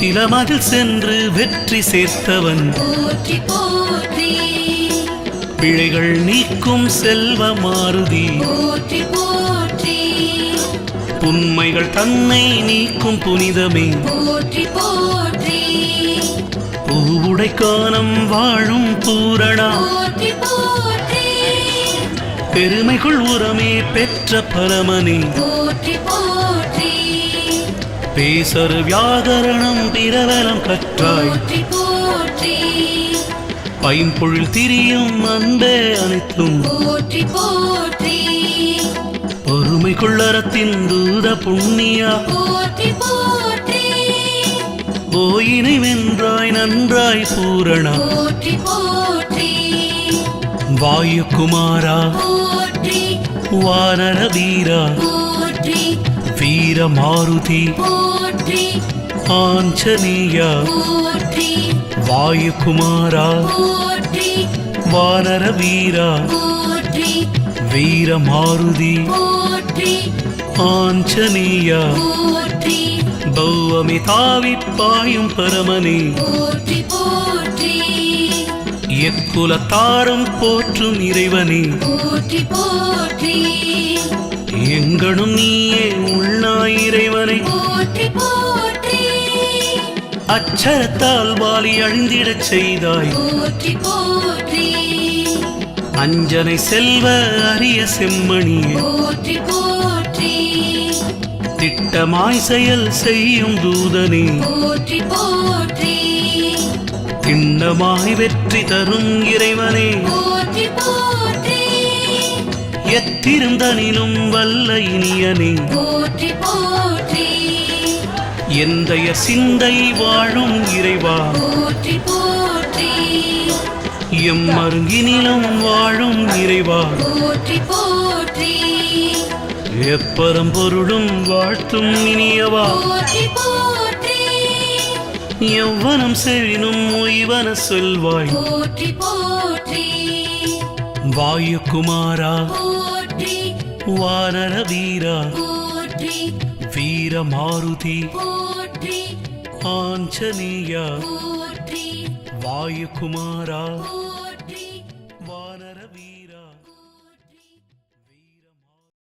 இளமதில் சென்று வெற்றி சேர்த்தவன் போற்றி போற்றி பிழைகள் நீக்கும் செல்வ மாருதி போற்றி போற்றி புன்மைகள் தன்னை நீக்கும் புனிதமே போற்றி போற்றி பூவுடை கானம் வாழும் பூரணா போற்றி போற்றி பெருமைக்குள் உரமே பெற்ற பரமனே போற்றி போற்றி பேசரு வியாகரணம் பிரபலம் கற்றாய் போற்றி போற்றி பைம்பொழில் திரியும் அன்பே அனைத்தும் போற்றி போற்றி பொறுமை கொள்ளறத்தின் தூத புண்ணியா போற்றி போற்றி போயினை வென்றாய் நன்றாய் பூரணா போற்றி போற்றி வாயுகுமாரா போற்றி வானர வீரா போற்றி வீர மாருதி போற்றி ஆஞ்சநேயா போற்றி வாயுகுமாரா போற்றி வானர வீரா போற்றி வீர மாருதி போற்றி ஆஞ்சநேயா போற்றி பௌவமி தாவி பாயும் பரமனே போற்றி போற்றி எக்குலத்தாரும் போற்றும் இறைவனே போற்றி போற்றி எங்கனும் நீயே உள்ளாய் இறைவனை போற்றி போற்றி அச்சரத்தால் வாலி அழிந்திடச் செய்தாய் போற்றி போற்றி அஞ்சனை செல்வ அரிய செம்மணியே போற்றி போற்றி திட்டமாய் செயல் செய்யும் தூதனே போற்றி போற்றி திண்ணமாய் வெற்றி தரும் இறைவனே போற்றி போற்றி எத்திருந்தனிலும் வல்ல இனியனே போற்றி போற்றி எந்தைய சிந்தை வாழும் இறைவா போற்றி போற்றி எம்மருங்கினிலும் வாழும் இறைவா போற்றி போற்றி எப்பரம் பொருளும் வாழ்த்தும் இனியவா போற்றி போற்றி எவ்வனம் செவினும் உய்வன சொல்வாய் போற்றி போற்றி வாயுகுமாரா போற்றி வானர வீரா போற்றி வீர மாருதி போற்றி ஆஞ்சநேயா போற்றி வாயுகுமாரா போற்றி